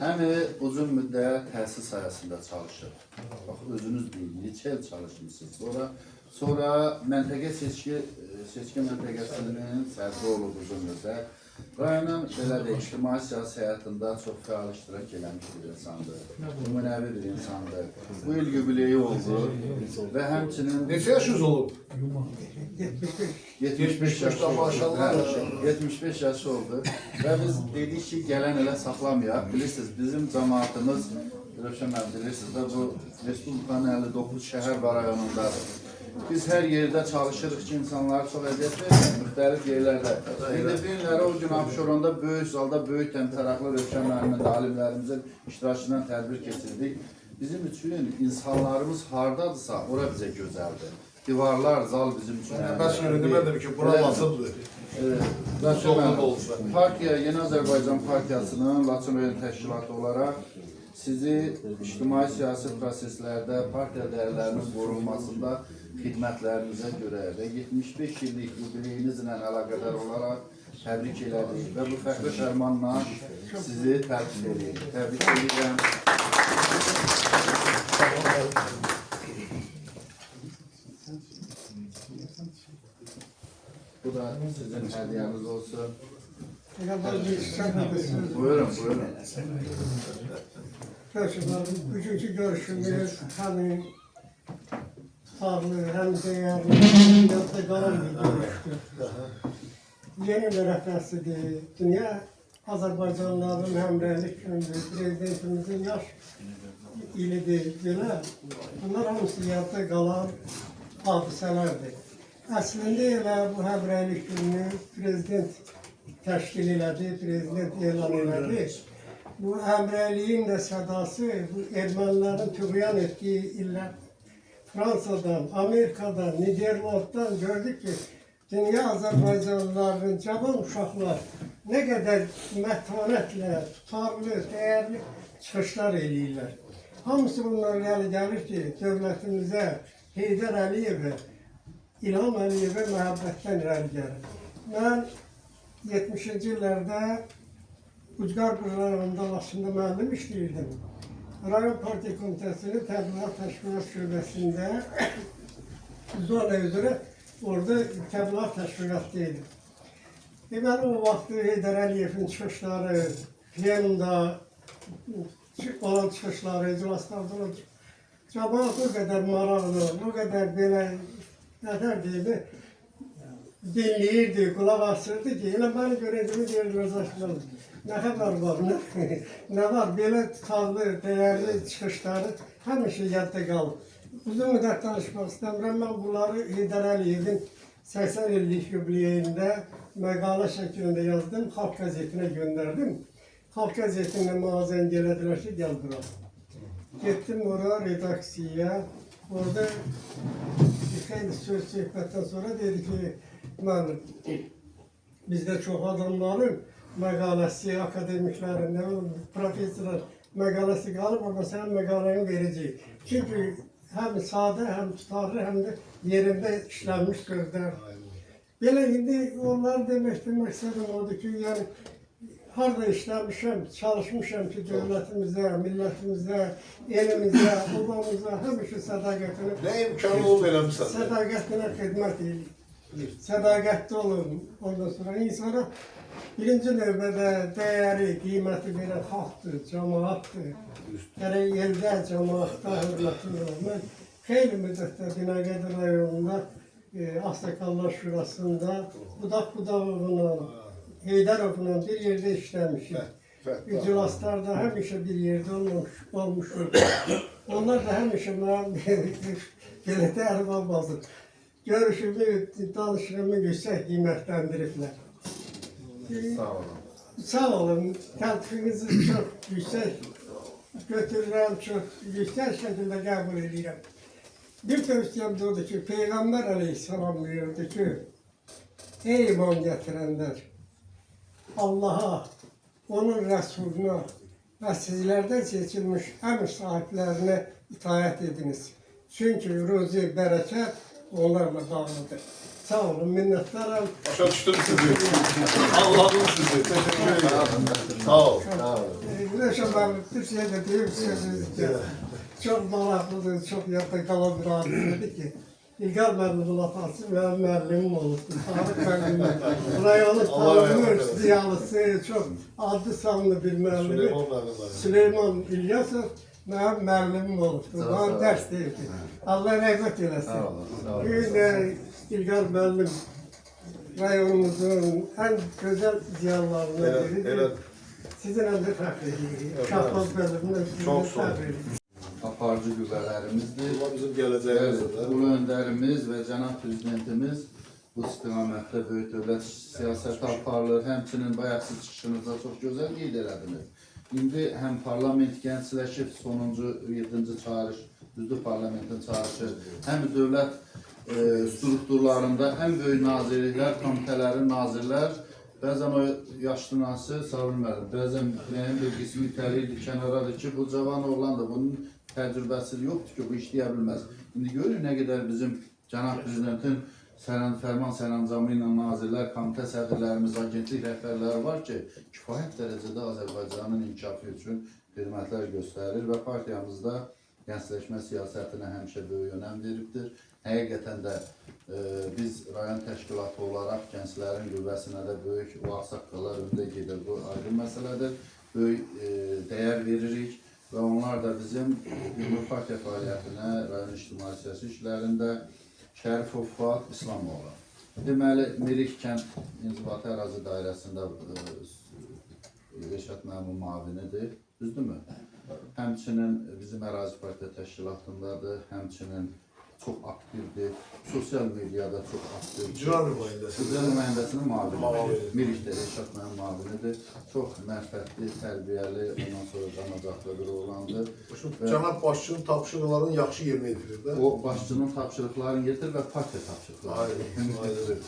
Həmi uzun müddət təhsil sahəsində çalışır. Bax, özünüz deyin, neçə il çalışmışsınız. Sonra məntəqə seçki məntəqəsinin sədri olub uzun müddət. Rayonun belə də ictimai siyasi həyatında çox fəal iştirak eləmiş bir insandır. Nümunəvi bir insandır. Bu il yubileyi oldu və həmçinin... Neçə yaşınız olub? 75 yaşı oldu. 75 yaşı oldu. Və biz dedik ki, gələn elə saxlamayaq. Bilirsiniz, bizim cəmaatımız, Rövşən müəllim bilirsiniz də, bu Respublikanın 59 şəhər və rayonundadır. Biz hər yerdə çalışırıq ki, insanlara çox əziyyət vermək, müxtəlif yerlərdə. İndi bir günləri o gün Abşeronda böyük zalda, böyük təmtəraqlı Rövşən müəllimin də alimlərimizin iştirakından tədbir keçirdik. Bizim üçün insanlarımız hardadırsa, ora bizə gözəldir. Divarlar, zal bizim üçün. Bəs görə demədim ki, bura Laçındır. Partiya, Yeni Azərbaycan Partiyasının Laçın rayon təşkilatı olaraq sizi ictimai siyasi proseslərdə partiya dəyərlərinin qorunmasında xidmətlərinizə görə və 75 illik yubileyinizlə əlaqədar olaraq təbrik elədik və bu fəxri fərmanla sizi təbrik edirik. Təbrik edirəm. Bu da sizin hədiyyəniz olsun. Buyurun, buyurun. Görüşümüz, bugünkü görüşümüz, hani tutarlı, hem değerli, hem de kalan bir görüştür. Yeni bir refleksidir. Dünya Azerbaycanlıların hemreylik gündür. Prezidentimizin yaş ilidir. Belə. Bunlar hamısı yadda qalan hadisələrdir. Əslində elə bu həmrəylik gününü prezident təşkil elədi, prezident elan elədi. Bu həmrəyliyin də sədası bu ermənilərin tüğyan etdiyi illər Fransadan, Amerikadan, Niderlanddan gördük ki, dünya Azərbaycanlıların cavan uşaqlar nə qədər mətanətlə, tutarlı, dəyərli çıxışlar eləyirlər. Hamısı bunlar gəlir ki, dövlətimizə Heydər Əliyevə, İlham Əliyevə məhəbbətdən irəli gəlir. Mən 70-ci illərdə Ucqar rayonunda Laçında müəllim işləyirdim. Rayon Partiya Komitəsinin Təbliğat Təşkilat Şöbəsində zona üzrə orada təbliğat təşkilatıydı. Mən o vaxt Heydər Əliyevin çıxışları, plenumda olan çıxışları, iclaslarda olan cəmaat o qədər maraqlı, o qədər belə nətər deyildi, dinləyirdi, qulaq asırdı ki, elə məni görəcəmi deyirlər, nə xəbər var, nə var, belə tutarlı, dəyərli çıxışları həmişə yadda qalır. Uzun müddət danışmaq istəmirəm, mən bunları Heydər Əliyevin 80 illik yubileyində məqalə şəklində yazdım, Xalq qəzetinə göndərdim. Xalq qəzetində müazən gələdilər ki, gəl bura. Getdim oraya, redaksiyaya, orada xeyli söhbətdən sonra dedi ki, mən bizdə çox adamların məqaləsi, akademiklərin, professorlar məqaləsi qalıb, amma sənin məqaləni verəcəyik. Çünki həm sadə, həm tutarlı, həm də yerində işlənmiş sözlər. Belə indi onlar deməkdir, məqsədim odur ki, yəni harada işləmişəm, çalışmışam ki, dövlətimizə, millətimizə, elimizə, obamıza həmişə sədaqətini... Nə imkanı oldu eləmişsən? Sədaqətinə xidmət edin. Sədaqətli olun. Ondan sonra insana birinci növbədə dəyəri, qiyməti verən xalqdır, cəmaatdır. Gərək eldə, cəmaatda hörməti olur. Mən xeyli müddətdə Binəqədi rayonunda Ağsakallar Şurasında Budaq-Budağovla, Heydarovla bir yerdə işləmişik. İclaslarda həmişə bir yerdə olmuşuq. Onlar da həmişə mənim belə tərif olmasın. Görüşümü, danışığımı yüksək qiymətləndiriblər. Sağ olun. Sağ olun, təltifinizi çox yüksək götürürəm, çox yüksək şəkildə qəbul edirəm. Bir tövsiyəm də odur ki, Peyğəmbər əleyhissalam buyurdu ki, ey iman gətirənlər, Allaha, onun rəsuluna və sizlərdən seçilmiş əmr sahiblərinə itaət ediniz. Çünki ruzi, bərəkət onlarla bağlıdır. Sağ olun, minnətdaram. Başa düşdüm sizi. Anladım sizi. Teşekkür ederim. Sağ ol. Rəşad abi, bir şey də deyim sözünüzdə. Çox maraqlıdır, çox yadda qalan bir hadisədir ki, İlqar müəllimin atası mənim müəllimim olubdur. Tarık müəllimim. Rayonu tanınmış, ziyalısı, çox adlı sanlı bir müəllimi. Süleyman İlyasov mənim müəllimim olubdur. Bana dərs deyirdi. Allah rəhmət eləsin. Bir də İlqar müəllim rayonumuzun ən gözəl ziyalılarından biridir. Sizinlə də fəxr edirik. Şahbaz bölümünə sizinlə fəxr edirik. Aparıcı qüvvələrimizdir. Bu bizim gələcəyimizdir də. Ulu öndərimiz və cənab prezidentimiz bu istiqamətdə böyük dövlət siyasəti aparılır. Həmçinin bayaq siz çıxışınızda çox gözəl qeyd elədiniz. İndi həm parlament gəncləşib, sonuncu 7-ci çağırış, düzdür parlamentin çağırışı, həm dövlət strukturlarında ən böyük nazirliklər, komitələrin nazirlər, bəzən o yaşlısı sağ bilmədim, bəzən bir qismi itəliydi, kənaradır ki, bu cavan oğlandır, bunun təcrübəsi yoxdur ki, bu işləyə bilməz. İndi görün nə qədər bizim cənab prezidentin fərman sərəncamı ilə nazirlər, komitə sədrlərimiz, agentlik rəhbərləri var ki, kifayət dərəcədə Azərbaycanın inkişafı üçün xidmətlər göstərir və partiyamızda gəncləşmə siyasətinə həmişə böyük önəm veribdir. Həqiqətən də biz rayon təşkilatı olaraq gənclərin qüvvəsinə də böyük, o ağsaqqallar öndə gedir, bu aydın məsələdir. Böyük dəyər veririk və onlar da bizim ümumi partiya fəaliyyətinə və ictimai siyasi işlərində Şərifov Fuad İslamoğlu. Deməli, Mirik kənd inzibati ərazi dairəsində Rəşad müəllim müavinidir, düzdürmü? Həmçinin bizim ərazi partiya təşkilatındadır, həmçinin çox aktivdir, sosial mediada çox aktivdir. İcra nümayəndəsi. İcra nümayəndəsinin müavinidir. Mirikdə Rəşad müəllim müavinidir. Çox mərfətli, tərbiyəli, ondan sonra qanacaqlı bir oğlandır. Cənab başçının tapşırıqlarını yaxşı yerinə yetirir də. O başçının tapşırıqlarını yetirir və partiya tapşırıqlarını yetirir.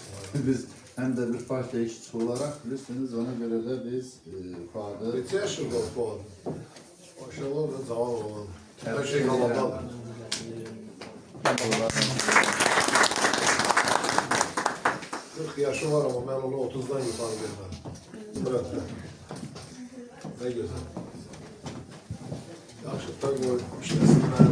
Biz həm də bir partiya işçisi olaraq bilirsiniz, ona görə də biz Fuadı... Neçə yaşında o Fuad? Maşallah da cavan olan. Hər şey qalandadır. 40 yaşı var ama ben onu 30'dan yukarı vermem. Bırakma. Ne güzel. Yaxşı, tabii o işlesinler.